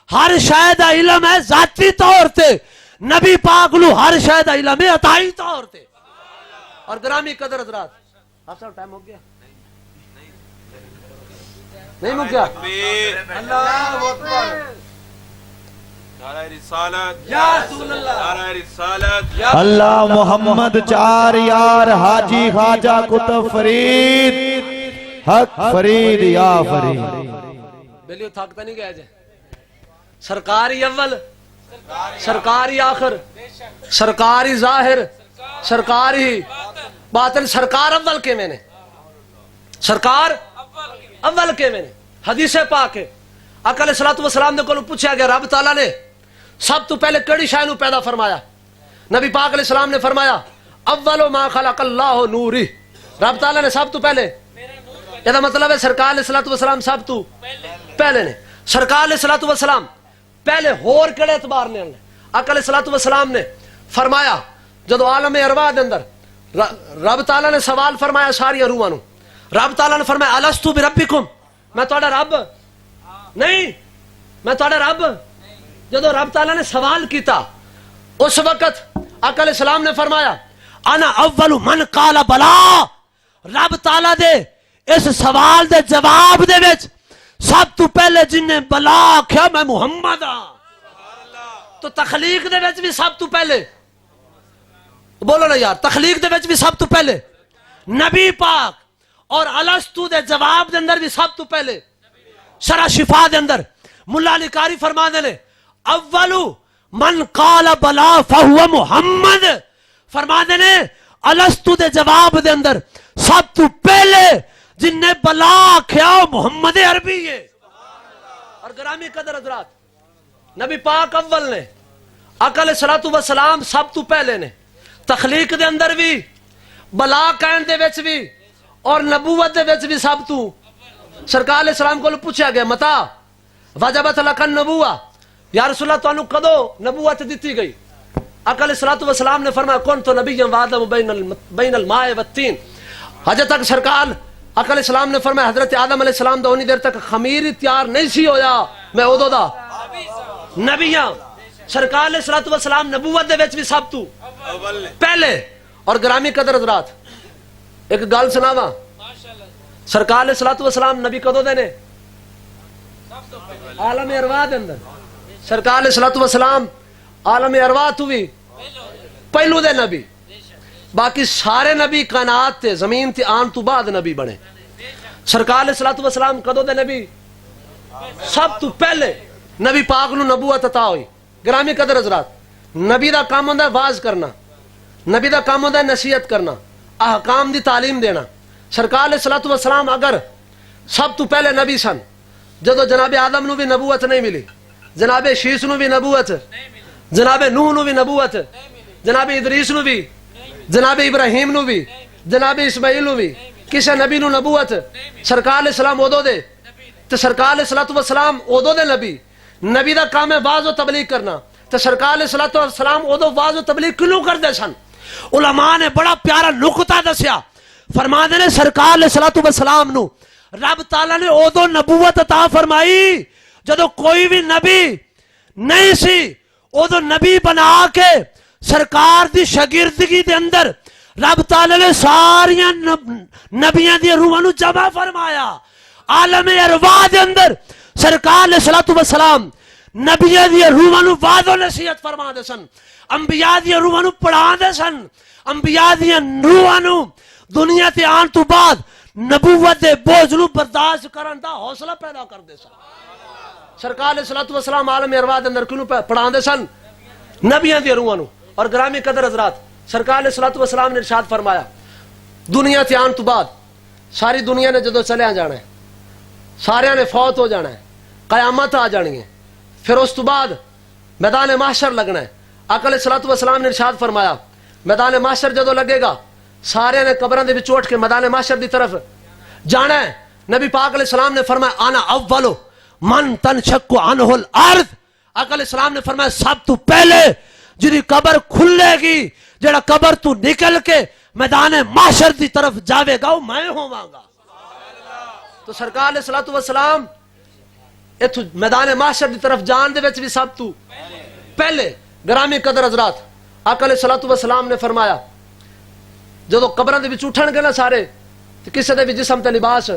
ہر شے دا علم ہے ذاتی طور تے، نبی پاک نو ہر شے دا علم ہے عطائی طور تے۔ اور گرامی قدر حضرات، آپ سب ٹائم ہو گیا؟ نہیں ہو گیا؟ اللہ اکبر، نعرہ رسالت، یا رسول اللہ، نعرہ رسالت، اللہ محمد چار یار حاجی خواجہ کتب فرید، حق فرید یا فرید۔ بلیو تھکتا نہیں گیا جائے، سرکار ہی اول، سرکار ہی آخر، سرکار ہی ظاہر، سرکار ہی باطن، سرکار اول کے میں نے، سرکار اول کے میں نے۔ حدیث پاک ہے آقا علیہ الصلوۃ والسلام نے کو پوچھا گیا رب تعالیٰ نے سب تو پہلے کیڑی شے نو پیدا فرمایا؟ نبی پاک علیہ السلام نے فرمایا اول ما خلق اللہ نوری، رب تعالیٰ نے سب تو پہلے، یہ مطلب ہے سرکار علیہ الصلوۃ والسلام سب تو پہلے نے۔ سرکار علیہ الصلوۃ والسلام پہلے ہور کڑے اعتبار نے آقا علیہ الصلوۃ والسلام نے فرمایا جدو عالم ارواح دے اندر رب تعالیٰ نے سوال فرمایا ساری روحاں نو، رب تعالیٰ نے فرمایا الستو بربکم، میں تہاڈا رب نہیں، میں تہاڈا رب۔ جدو رب تعالیٰ نے سوال کیتا اس وقت آقا علیہ السلام نے فرمایا انا اول من قال بلا، رب تعالیٰ دے اس سوال دے جواب دے وچ سب تو پہلے جن نے بلا آکھیا میں محمد ہاں۔ تو تخلیق دے وچ بھی سب تو پہلے، بولو نا یار، تخلیق دے وچ بھی سب تو پہلے نبی پاک، اور الستو دے جواب دے اندر بھی سب تو پہلے شرح شفا دے اندر ملا علی قاری فرما دے نے اولو من قال بلا فہو محمد، فرما دے نے الستو دے جواب دے اندر سب تو پہلے جن نے بلا آکھیا محمد عربی ہے۔ اور گرامی قدر حضرات، نبی پاک اول نے، آقا علیہ الصلوۃ والسلام سب تو پہلے نے، تخلیق دے اندر بھی، بلا کہن دے وچ بھی، اور نبوت دے وچ بھی سب تو۔ سرکار علیہ السلام کو پوچھا گیا متا وجبت لک النبوہ، یا رسول اللہ تانوں کدو نبوت دیتی گئی؟ آقا علیہ الصلوۃ والسلام نے فرمایا کنت نبیا وآدم بین الماء والطین، حجت تک سرکار آقا علیہ السلام نے فرمایا حضرت آدم علیہ السلام دا اونی دیر تک خمیر تیار نہیں سی ہویا میں ادو دا نبیاں۔ سرکار علیہ الصلوۃ والسلام نبوت دے وچ بھی سب تو پہلے۔ اور گرامی قدر حضرات ایک گل سناواں، سرکار علیہ الصلوۃ والسلام نبی کدو دے نے؟ عالم ارواح دے اندر سرکار علیہ الصلوۃ والسلام عالم ارواح تو بھی پہلو دے نبی، باقی سارے نبی کائنات تے زمین تے آن تو بعد نبی بنے۔ سرکار علیہ الصلوۃ والسلام کدو دے نبی؟ سب تو پہلے نبی پاک نو نبوت عطا ہوئی۔ گرامی قدر حضرات، نبی دا کام ہوندا ہے واز کرنا، نبی دا کام ہوندا ہے نصیحت کرنا، احکام دی تعلیم دینا۔ سرکار علیہ الصلوۃ والسلام اگر سب تو پہلے نبی سن، جدو جناب آدم نو بھی نبوت نہیں ملی، جناب شیس نو بھی نبوت، جناب نوح نو بھی نبوت، جناب ادریس نو بھی، جناب ابراہیم نو بھی، جناب اسماعیل نو بھی، کسے نبی نو نبوت سرکار علیہ السلام ادو دے، تو سرکار علیہ الصلوۃ والسلام ادو دے نبی، نبی دا کام ہے واز و تبلیغ کرنا، تو سرکار علیہ الصلوۃ والسلام ادو واز و تبلیغ کیوں کردے سن؟ علماء نے بڑا پیارا نقطہ دسیا، فرما دے نے سرکار علیہ الصلوۃ والسلام نو رب تعالیٰ نے ادو نبوت عطا فرمائی جدو کوئی بھی نبی نہیں سی، ادو نبی بنا کے سرکار دی شاگردگی دے اندر رب تعالیٰ نے ساریاں نبیاں دی روحاں نو جمع فرمایا۔ عالم ارواح دے اندر سرکار علیہ الصلوۃ والسلام نبیاں دی روحاں نو واعظ و نصیحت فرما دے سن، انبیاء دی روحاں نو پڑھا دے سن، انبیاء دی روحاں نو دنیا تے آن تو بعد نبوت دے بوجھ نو برداشت کرن دا حوصلہ پیدا کر دے سن۔ سرکار علیہ الصلوۃ والسلام عالم ارواح دے اندر کیوں پڑھا دے سن؟ نبیاں دی روحاں نو۔ اور گرامی قدر حضرات، سرکار علیہ الصلوۃ والسلام نے ارشاد فرمایا دنیا تے آن تو بعد ساری دنیا نے جدو چلے جانا ہے، سارے نے فوت ہو جانا ہے، قیامت آ جانی ہے، پھر اس تو بعد میدان محشر لگنا ہے۔ آقا علیہ الصلوۃ والسلام نے ارشاد فرمایا میدان محشر جدو لگے گا سارے نے قبراں دے وچ اٹھ کے میدان محشر دی طرف جانا ہے۔ نبی پاک علیہ السلام نے فرمایا انا اول من تنشق عنہ الارض، آقا علیہ السلام نے فرمایا سب تو پہلے جی قبر کھلے گی، جڑا قبر تو نکل کے میدان محشر دی طرف جاوے گا وہ میں ہوواں گا۔ تو سرکار علیہ الصلوۃ والسلام ایتھو میدان محشر دی طرف جان دے وچ بھی سب تو پہلے۔ گرامی قدر حضرات، آقا علیہ الصلوۃ والسلام نے فرمایا جدو قبراں دے وچ اٹھن گے نا سارے، تو کسے دے بھی جسم تے لباس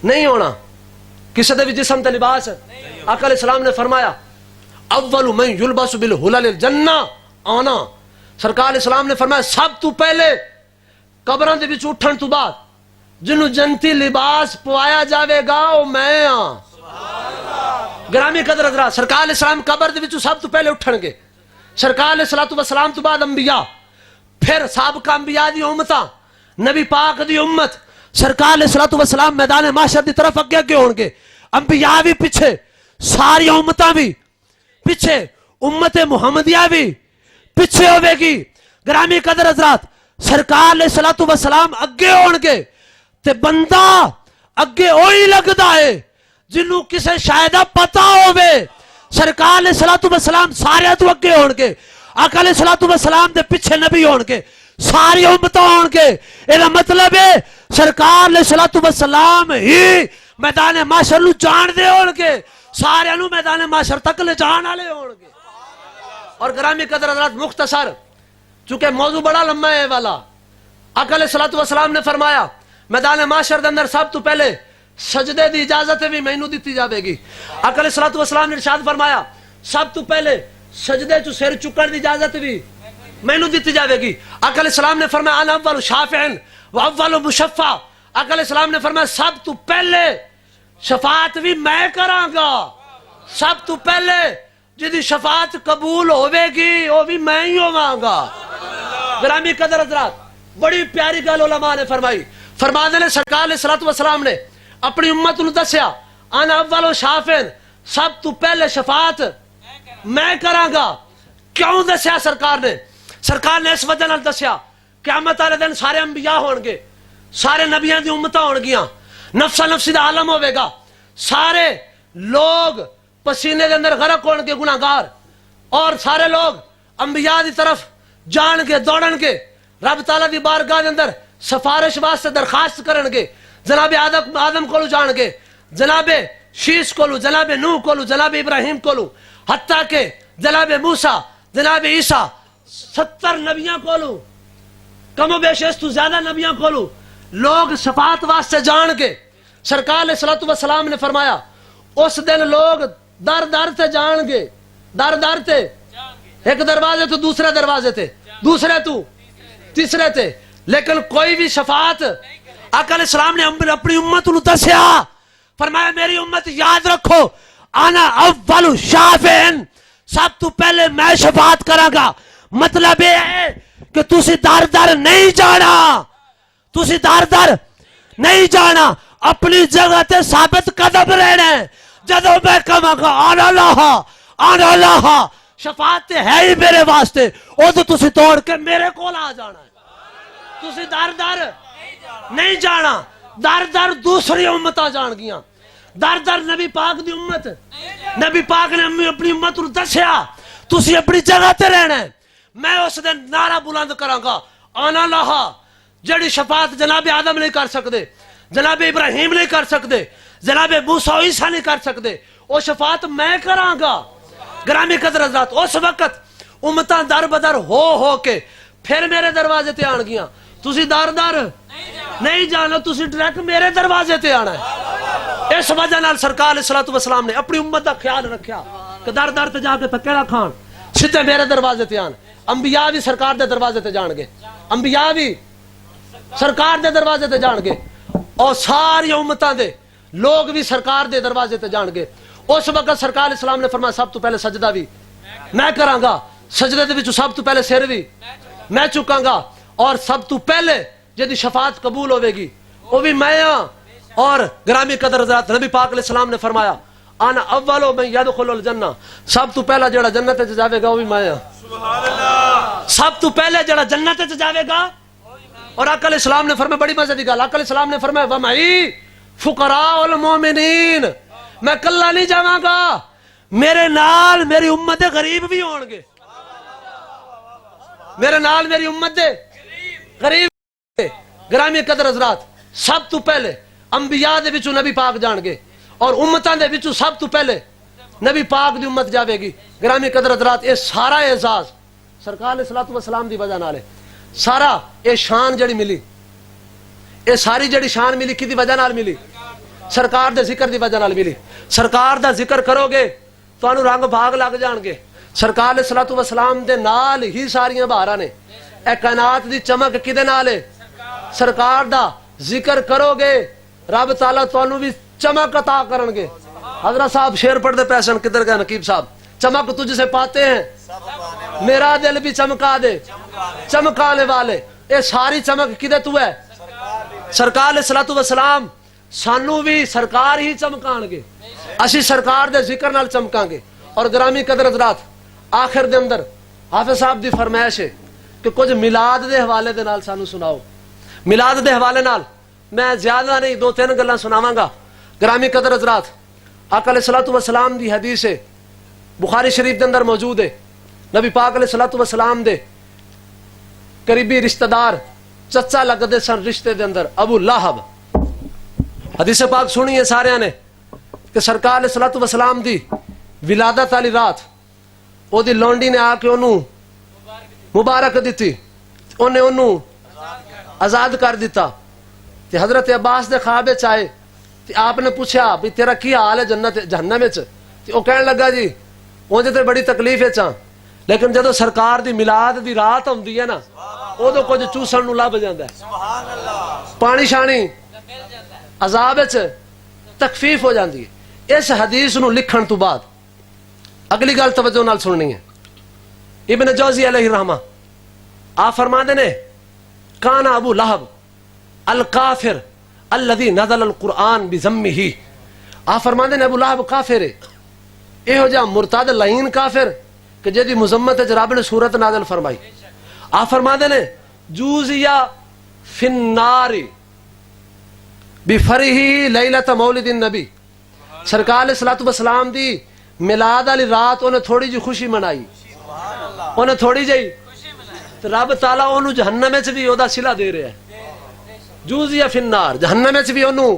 نہیں ہونا، کسے دے بھی جسم تے لباس۔ آقا علیہ السلام نے فرمایا اول من یلبس بالحلل الجنہ آنا، سرکار علیہ السلام نے فرمایا سب تو پہلے قبراں دے وچ اٹھن تو بعد جنوں جنتی لباس پوایا جاوے گا وہ میں ہاں۔ گرامی قدر حضرات سرکار علیہ السلام قبر دے وچوں سب تو پہلے اٹھن گے سرکار علیہ الصلوۃ والسلام تو بعد انبیاء پھر سابقہ انبیاء دی امتاں نبی پاک دی امت سرکار علیہ الصلوۃ والسلام میدان محشر دی طرف اگے اگے ہون گے انبیاء بھی پیچھے ساری امتاں بھی پیچھے امت محمدیہ بھی پیچھے ہوے گی گرامی قدر حضرات سرکار علیہ الصلوۃ والسلام اگے ہون گے تے بندہ اگے وہی لگدا ہے جنوں کسے شاید پتہ ہوے سرکار علیہ الصلوۃ والسلام سارے تو اگے ہون گے آقا علیہ الصلوۃ والسلام دے پیچھے نبی ہون گے ساری امت ہون گے اے مطلب ہے سرکار علیہ الصلوۃ والسلام ہی میدان محشر نو جان دے ہون گے سارے نو میدان محشر تک لے جان والے ہون گے اور گرامی قدر حضرات مختصر چونکہ موضوع بڑا لمبا ہے والا آقا علیہ الصلوۃ والسلام نے فرمایا میدان محشر دے اندر سب تو پہلے سجدے دی اجازت بھی مینوں دتی جاوے گی آقا علیہ الصلوۃ والسلام نے ارشاد فرمایا سب تو پہلے سجدے چ سر چکن دی اجازت بھی مینوں دتی جاوے گی آقا علیہ السلام نے فرمایا انا اول شافع و اول مشفع آقا علیہ السلام نے فرمایا سب تو پہلے شفاعت بھی میں کراں گا سب تو پہلے جدی شفاعت قبول ہوے گی وہ بھی میں ہی ہوواں گا گرامی قدر حضرات بڑی پیاری گل علماء نے فرمائی فرماتے نے سرکار علیہ الصلوۃ والسلام نے اپنی امت نو دسیا انا اول شافع سب تو پہلے شفاعت میں کراں گا کیوں دسیا سرکار نے اس وجہ نال دسیا قیامت والے دن سارے انبیاء ہون گے سارے نبیاں دی امتاں ہون گیاں نفسا نفسی دا عالم ہوے گا سارے لوگ پسینے دے اندر غرق ہون گے گناہگار اور سارے لوگ انبیاء دی طرف جان گے دوڑن گے رب تعالیٰ دی بارگاہ دے اندر سفارش واسطے درخواست کرن گے جناب آدم کولو جان گے جناب شیش کولو جناب نوح کولو جناب ابراہیم کولو حتیٰ کہ جناب موسیٰ جناب عیسیٰ 70 نبیاں کولو کم و بیش اس تو زیادہ نبیاں کولو لوگ شفاعت واسطے جان گے سرکار علیہ الصلوۃ والسلام نے فرمایا اس دن لوگ در در تے جان گے در در تے ایک دروازے تو دوسرے دروازے تے دوسرے تو تیسرے تے لیکن کوئی بھی شفاعت آقا علیہ السلام نے اپنی امت نو دسیا فرمایا میری امت یاد رکھو انا اول شافع سب تو پہلے میں شفاعت کراں گا مطلب یہ ہے کہ تسی در در نہیں جانا تسی در در نہیں جانا اپنی جگہ تے ثابت قدم رہنا ہے جدو میں کہاں گا آنا اللہ شفاعت ہے ہی میرے واسطے او تو تسی توڑ کے میرے کول آ جانا ہے تسی در در نہیں جانا در در دوسری امتاں جان گیاں در در نبی پاک دی امت نبی پاک نے اپنی امت نو دسیا تسی اپنی جگہ تے رہنا ہے میں اس دن نعرہ بلند کراں گا آنا لہا جڑی شفاعت جناب آدم نہیں کر سکتے جناب ابراہیم نہیں کر سکتے جناب موسیٰ عیسیٰ نہیں کر سکتے وہ شفاعت میں کراں گا گرامی قدر حضرات اس وقت امتاں در بدر ہو کے پھر میرے دروازے تے آن گیاں تسی در در نہیں جانا تسی ڈائریکٹ میرے دروازے تے آنا ہے اس وجہ نال سرکار علیہ الصلوۃ والسلام نے اپنی امت دا خیال رکھیا کہ در در تے جا کے دھکے نہ کھان سیدھے میرے دروازے تے آن انبیاء بھی سرکار دے دروازے تے جان گے انبیاء بھی سرکار دے دروازے تے جان گے اور ساری امتاں دے لوگ بھی سرکار دے دروازے تے جان گے اس وقت سرکار علیہ السلام نے فرمایا سب تو پہلے سجدہ بھی میں کراں گا سجدے دے وچ سب تو پہلے سر بھی میں چکاں گا اور سب تو پہلے جدی شفاعت قبول ہوے گی وہ بھی میں ہاں اور گرامی قدر حضرات نبی پاک علیہ السلام نے فرمایا انا اول من يدخل الجنہ سب تو پہلا جڑا جنت وچ جاوے گا وہ بھی میں ہاں سبحان اللہ سب تو پہلے جڑا جنت وچ جاوے گا اور آقا علیہ السلام نے فرمایا بڑی مزے دی گل آقا علیہ السلام نے فرمایا ومعی فقراء المومنین میں کلا نہیں جاواں گا میرے نال میری امت غریب بھی ہون گے میرے نال میری امت غریب گرامی قدر حضرات سب تو پہلے انبیاء دے وچوں نبی پاک جان گے اور امتاں دے وچوں سب تو پہلے نبی پاک دی امت جاوے گی گرامی قدر حضرات یہ سارا اعزاز سرکار علیہ الصلوۃ والسلام دی وجہ نال ہے سارا یہ شان جڑی ملی یہ ساری جڑی شان ملی کدی وجہ نال ملی سرکار دے ذکر دی وجہ نال ملی سرکار دا ذکر کرو گے تانوں رنگ بھاگ لگ جان گے سرکار علیہ الصلوۃ والسلام دے نال ہی ساریاں بہاراں نے اے کائنات دی چمک کدے نال ہے سرکار دا ذکر کرو گے رب تعالیٰ تانوں بھی چمک عطا کرن گے حضرت صاحب شیر پڑھ دے پیسن کدھر گئے نقیب صاحب؟ چمک تجھ سے پاتے ہیں میرا دل بھی چمکا دے چمکانے والے. اے ساری چمک کدے تو ہے؟ سرکار علیہ الصلوۃ والسلام سانو بھی سرکار ہی چمکان گے, اسی سرکار دے ذکر نال چمکان گے. اور گرامی قدر حضرات آخر دے اندر حافظ صاحب دی فرمائش ہے کہ کچھ میلاد دے حوالے دے نال سانو سناؤ. میلاد دے حوالے نال میں زیادہ نہیں 2-3 گلاں سناواں گا. گرامی قدر حضرات آقا علیہ الصلوۃ والسلام دی حدیث ہے, بخاری شریف دے اندر موجود ہے. نبی پاک علیہ الصلوۃ والسلام دے قریبی رشتہ دار چچا لگدے سن رشتے دے اندر ابو لہب. حدیث پاک سنی ہے سارے نے کہ سرکار علیہ الصلوۃ والسلام دی ولادت والی رات او دی لونڈی نے آ کے انہوں مبارک دیتی, انہیں انہوں آزاد کر دیتا. تے حضرت عباس دے خواب وچ آئے تے آپ نے پوچھا بھی تیرا کی حال ہے جنت جہنم وچ؟ تے او کہن لگا جی اونج تے بڑی تکلیف وچ ہاں, لیکن جدو سرکار دی میلاد دی رات ہوندی ہے نا ادو کچھ چوسن نو لب جاندا ہے, پانی شانی عذاب وچ تخفیف ہو جاندی ہے. اس حدیث نو لکھن تو بعد اگلی گل توجہ نال سننی ہے. ابن جوزی علیہ الرحمہ آپ فرماندے نے کان ابو لہب الکافر الذی نزل القرآن بذمہ. آپ فرماندے نے ابو لہب کافر ہے, یہو جا مرتد لعین کافر کہ جدی مذمت وچ رب نے سورت نازل فرمائی. آپ فرماندے نے جوزیا فی النار بفرحہ لیلۃ مولد النبی. سرکار علیہ الصلوۃ والسلام دی میلاد والی رات انہیں تھوڑی جی خوشی منائی, انہیں تھوڑی جی, رب تعالیٰ انہوں جہنم وچ بھی اودا صلہ دے رہا ہے. جوزیا فی النار, جہنم وچ بھی انہوں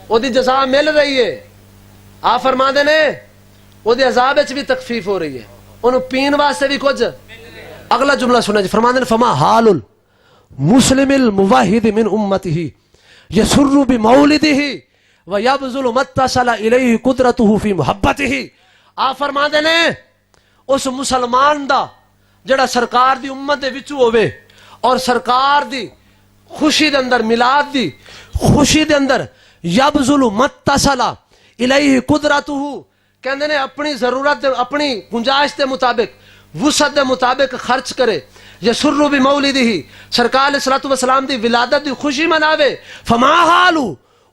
او دی جزا مل رہی ہے. آپ فرماندے نے او دی عذاب وچ بھی تخفیف ہو رہی ہے, انہوں پین واسطے بھی کچھ. اگلا جملہ سنا جی, فرماندے نے فما حال المسلم الموحد من امتہ یسر بمولدہ ویبذل ما اتصل الیہ قدرتہ فی محبتہ. آپ فرماندے نے اس مسلمان دا جڑا سرکار دی امت دے وچوں ہوئے اور سرکار دی خوشی دے اندر, میلاد دی خوشی دے اندر یبذل ما اتصل الیہ قدرتہ, کہندے نے اپنی ضرورت اپنی گنجائش دے مطابق وسعت دے مطابق خرچ کرے. یسر بمولدہ, سرکار علیہ الصلوۃ والسلام دی ولادت دی خوشی مناوے. فما حالو,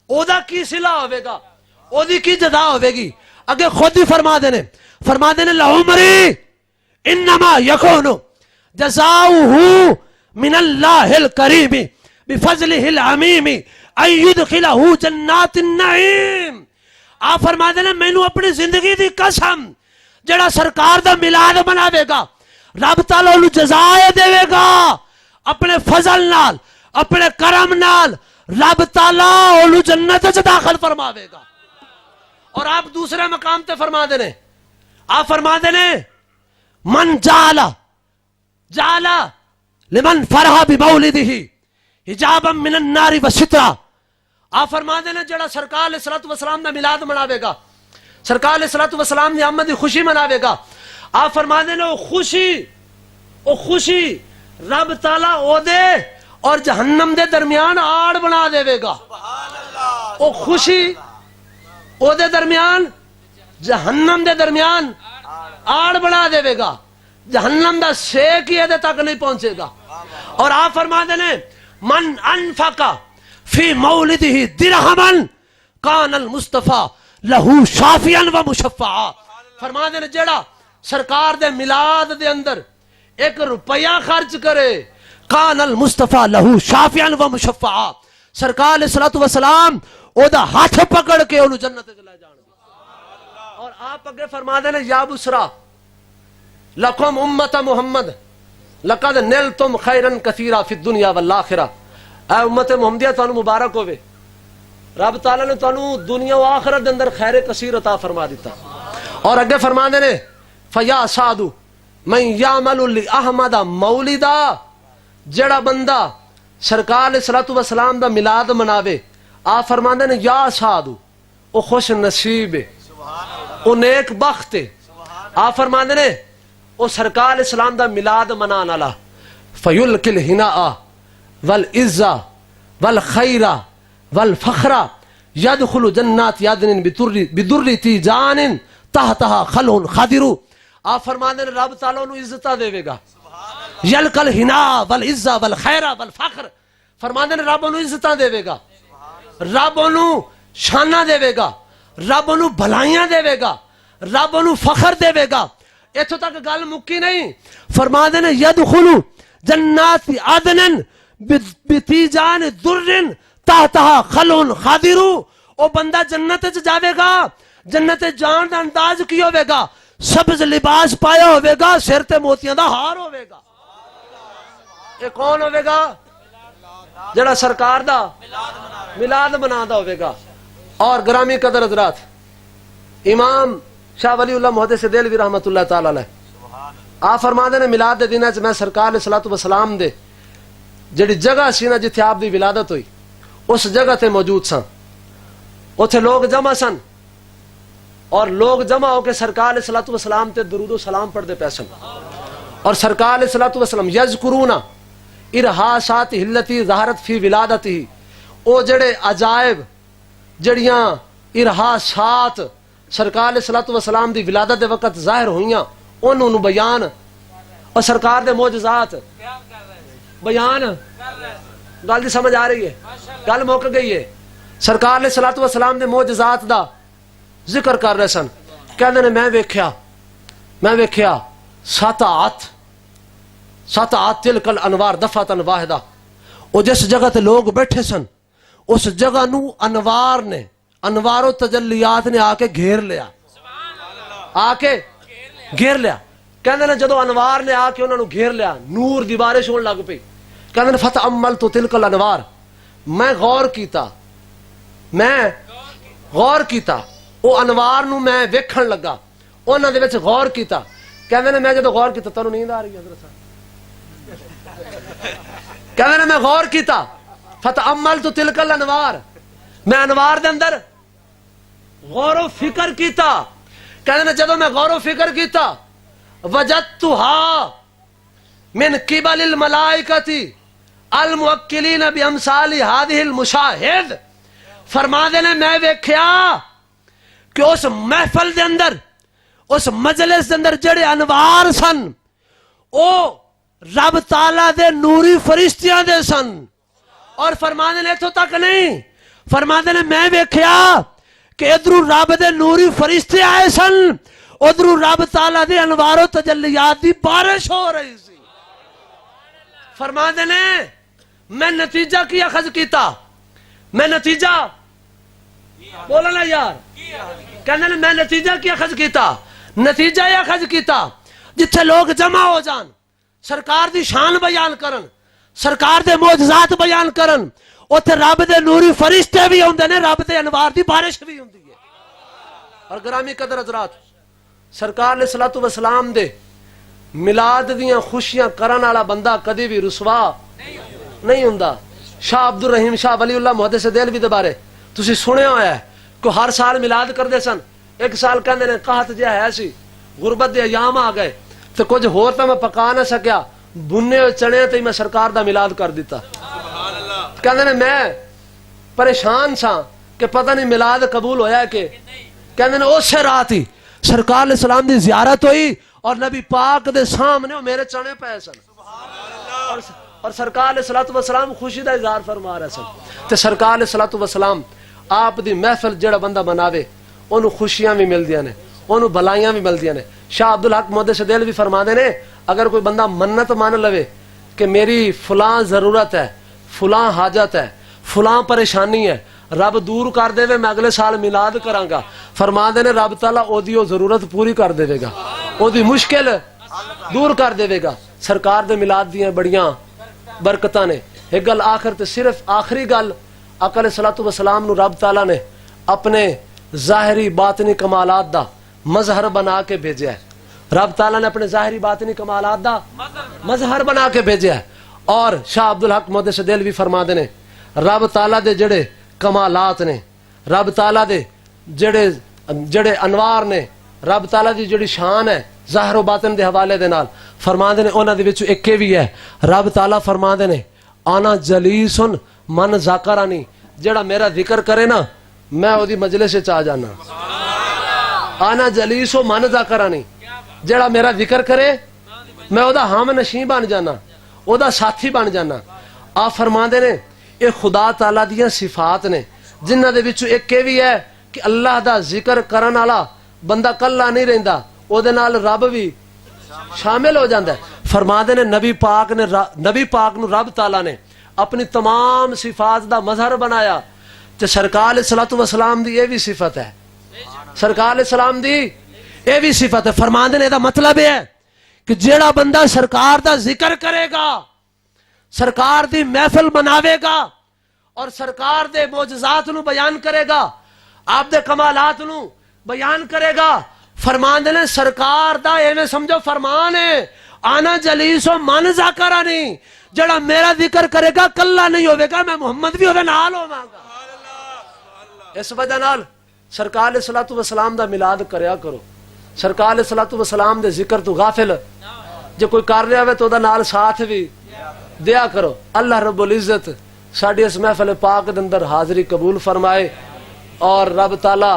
او دا کی صلہ ہوے گا, او دی کی جزا ہوے گی. اگے خود ہی فرما دینے لعمری انما یکون جزاؤہ من اللہ الکریم بفضلہ العمیم ان یدخلہ جنات النعیم. آپ فرما دینے مینوں اپنی زندگی دی قسم جڑا سرکار دا میلاد مناوے گا رب تعالیٰ انہوں جزائے دے گا اپنے فضل نال اپنے کرم نال. رب تعالیٰ انہوں جنت سے داخل فرماوے گا. اور آپ دوسرے مقام تے فرما دینے, آپ فرما دینے من جعلا لمن فرح بمولدہ حجابا من النار وسترا. آپ فرما دینے جڑا سرکار علیہ الصلوۃ والسلام دا میلاد مناوے گا, سرکار علیہ الصلوۃ والسلام دی آمد دی خوشی مناوے گا. آپ فرما دینے او خوشی رب تعالیٰ او دے اور جہنم دے درمیان آڑ بنا دے گا. او خوشی او دے درمیان جہنم دے درمیان آڑ بنا دے گا, جہنم دا سیک ہی دے تک نہیں پہنچے گا. اور آپ فرما دینے من انفقا فی مولدہ درہما کان المصطفیٰ لہو شافعا و مشفعا. فرما دینے جڑا سرکار دے میلاد دے اندر 1 روپیہ خرچ کرے کان المصطفیٰ لہو شافعا و مشفعا. سرکار علیہ الصلوۃ والسلام او دا ہاتھ پکڑ کے انہوں جنت لے جان. اور آپ اگے فرما دینے یا بسرا لکم امت محمد لقد نلتم خیرا کثیرا فی الدنیا والآخرہ. اے امت محمدیہ تانوں مبارک ہوئے, رب تعالیٰ نے تانوں دنیا و آخرت دے اندر خیر کثیر عطا فرما دیتا. اور اگے فرما دینے فیا سعد من یعمل لاحمد مولدا, جڑا بندہ سرکار علیہ الصلوۃ والسلام دا میلاد مناوے آپ فرماندے نے یا سعد او خوش نصیب ہے, او نیک بخت ہے. آپ فرماندے نے او سرکار علیہ السلام دا میلاد منان والا فیلقی الہناء والعزہ والخیر والفخر یدخل جنات یادن بدر تیجان تحتہا خلون خادرو. آپ فرمانے ہیں رب تعالیٰ انہوں عزتہ دے گا. یلکل ہنا والعزہ والخیرہ والفخر. فرمانے ہیں رب انہوں عزتہ دے گا, رب انہوں شانہ دے گا, رب انہوں بھلائیاں دے گا, رب انہوں فخر دے گا. ایتھوں تک گل مکی نہیں. فرمانے ہیں یدخلو جنات عدن بتیجان درن تحتہا خلون خادرو. او بندہ جنت جاوے گا, جنت جان دا انداز کی ہوئے گا, سبز لباس پایا ہوئے گا, سر تے موتیاں دا ہار ہوئے گا. اے کون ہوئے گا؟ جڑا سرکار دا ملاد بنا دا ہوئے گا. اور گرامی قدر حضرات, امام شاہ ولی اللہ محدث دہلوی رحمت اللہ تعالی علیہ آپ فرما دے نے ملاد دے دن میں سرکار علیہ الصلوۃ والسلام دے جڑی جگہ سی نا جتھے آپ دی ولادت ہوئی اس جگہ تے موجود سن. اوتھے لوگ جمع سن اور لوگ جمع ہو کے سرکار علیہ الصلوۃ والسلام تے درود و سلام پڑھتے پے سن. اور سرکار علیہ الصلوۃ والسلام یذکرون ارہاسات التی ظہرت فی ولادتہ. او جڑے عجائب جڑیاں ارہاسات سرکار علیہ الصلوۃ والسلام دی ولادت دے وقت ظاہر ہوئیاں انہوں نے بیان, اور سرکار دے معجزات بیان. گل دی سمجھ آ رہی ہے؟ گل موک گئی ہے. سرکار علیہ الصلوۃ والسلام دے معجزات دا ذکر کر رہے سن. کہندے نے میں ویکھیا سطعت تلک الانوار دفعتاً واحدہ. او جس جگہ تے لوگ بیٹھے سن اس جگہ نو انوار نے, انوار و تجلیات نے آ کے گھیر لیا, آ کے گھیر لیا. کہندے نے جدو انوار نے آ کے انہوں نے گھیر لیا, نور دی بارش ہون لگ پئی. کہندے نے فتعملت تلک الانوار, میں غور کیتا او انوار نو میں ویکھن لگا, انہاں دے وچ غور کیتا. کہندے نے میں جدو غور کیتا, تانوں نیند آ رہی ہے حضرت صاحب؟ کہندے نے میں غور کیتا, فتعملت تلک الانوار, میں انوار دے اندر غور و فکر کیتا. کہندے نے جدو میں غور و فکر کیتا وجدتها من قبل الملائکۃ الموکلین بامثال هذه المشاہد. فرما دے نے میں ویکھیا کہ اس محفل دے اندر, اس مجلس دے اندر جڑے انوار سن او رب تعالیٰ دے نوری فرشتیاں دے سن. اور فرما دے نے اتھوں تک نہیں, فرما دے نے میں ویکھیا کہ ادھرو رب دے نوری فرشتے آئے سن, ادھرو رب تعالیٰ دے انوار و تجلیات دی بارش ہو رہی سی. فرما دے نے میں نتیجہ کی اخذ کیتا, میں نتیجہ بولا نا یار, کہنے نے میں نتیجہ کی اخذ کیتا, نتیجہ یہ اخذ کیتا جتھے لوگ جمع ہو جان, سرکار دی شان بیان کرن, سرکار دے معجزات بیان کرن, اوتھے رب دے نوری فرشتے بھی ہوندے نے, رب دے انوار دی بارش بھی ہوندی ہے. اور گرامی قدر حضرات, سرکار علیہ الصلوۃ والسلام دے ملاد دیاں خوشیاں کرن والا بندہ کدی بھی رسوا نہیں ہوندا. شاہ عبد الرحیم شاہ ولی اللہ محدث دہلوی دے بارے تسی سنیا ہویا ہے کہ ہر سال ملاد کردے سن. ایک سال کہندے نے قحط جہا ہے سی, غربت دے ایام آ گئے تو کچھ ہور تے میں پکا نہ سکیا, بھنے ہوئے چنے تے میں سرکار دا ملاد کر دیتا. کہندے نے میں پریشان سا کہ پتہ نہیں ملاد قبول ہویا ہے کہ. کہندے نے اس رات ہی سرکار علیہ السلام دی زیارت ہوئی اور نبی پاک دے سامنے میرے چنے پے سن, اور سرکار علیہ الصلوۃ والسلام خوشی دا اظہار فرما رہے سن. تے سرکار علیہ الصلوۃ والسلام آپ دی محفل جڑا بندہ بناوے انہوں خوشیاں بھی ملدیاں نے, انہوں بھلائیاں بھی ملدیاں نے. شاہ عبدالحق محدث دہلوی فرما دے نے اگر کوئی بندہ منت مان لوے کہ میری فلاں ضرورت ہے, فلاں حاجت ہے, فلاں پریشانی ہے, رب دور کر دے میں اگلے سال میلاد کراں گا, فرما دے نے رب تعالیٰ او دی ضرورت پوری کر دے گا, او دی مشکل دور کر دے گا. سرکار دے میلاد دیاں بڑیاں برکتاں نے. ایک گل آخر تے صرف آخری گل, آقا علیہ الصلوۃ والسلام نو رب تعالیٰ نے اپنے ظاہری باطنی کمالات دا مظہر بنا کے بھیجا ہے. رب تعالیٰ نے اپنے ظاہری باطنی کمالات دا مظہر بنا کے بھیجا ہے. اور شاہ عبدالحق محدث دہلوی فرما دے نے رب تعالیٰ دے جڑے کمالات نے, رب تعالیٰ دے جڑے انوار نے, رب تعالیٰ دی جڑی شان ہے ظاہر و باطن دے حوالے دے نال, فرما دے نے انہاں دے وچوں ایک بھی ہے. رب تعالیٰ فرما دے نے آنا جلیسن من ذاکرانی, جڑا میرا ذکر کرے نا میں وہی مجلس چ آ جانا آنا جلیسو من ذاکرہ نہیں جڑا میرا ذکر کرے میں او دا ہم نشین بن جانا او دا ساتھی بن جانا آپ فرماندے نے یہ خدا تعالیٰ دیاں صفات نے جنہ دے وچوں ایک یہ بھی ہے کہ اللہ دا ذکر کرن والا بندہ کلا نہیں رہندا او دے نال رب بھی شامل ہو جاندہ ہے فرماندے نے نبی پاک نو رب تعالیٰ نے اپنی تمام صفات دا مظہر بنایا تے سرکار علیہ الصلوۃ والسلام دی یہ بھی صفت ہے سرکار علیہ السلام دی یہ بھی صفت ہے فرماندے نے دا مطلب ہے کہ جیڑا بندہ سرکار دا ذکر کرے گا سرکار دی محفل بناوے گا اور سرکار دے معجزات نو بیان کرے گا آپ دے کمالات نو بیان کرے گا فرمان دے سرکار دا ایویں سمجھو فرمان ہے آنا جلیسو من ذاکرہ نہیں جڑا میرا ذکر کرے گا کلا نہیں ہوئے گا میں محمد بھی ہوئے نال ہوواں گا اس وجہ نال سرکار علیہ الصلوۃ والسلام دا میلاد کریا کرو سرکار علیہ الصلوۃ والسلام دے ذکر تو غافل جو کوئی کر رہا ہے تو دا نال ساتھ بھی دیا کرو اللہ رب العزت ساڈی اس محفل پاک دے اندر حاضری قبول فرمائے اور رب تعالی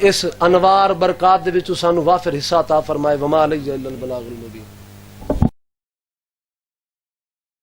اس انوار برکات دے وچوں سانو وافر حصہ عطا فرمائے وما علیہ الا البلاغ المبین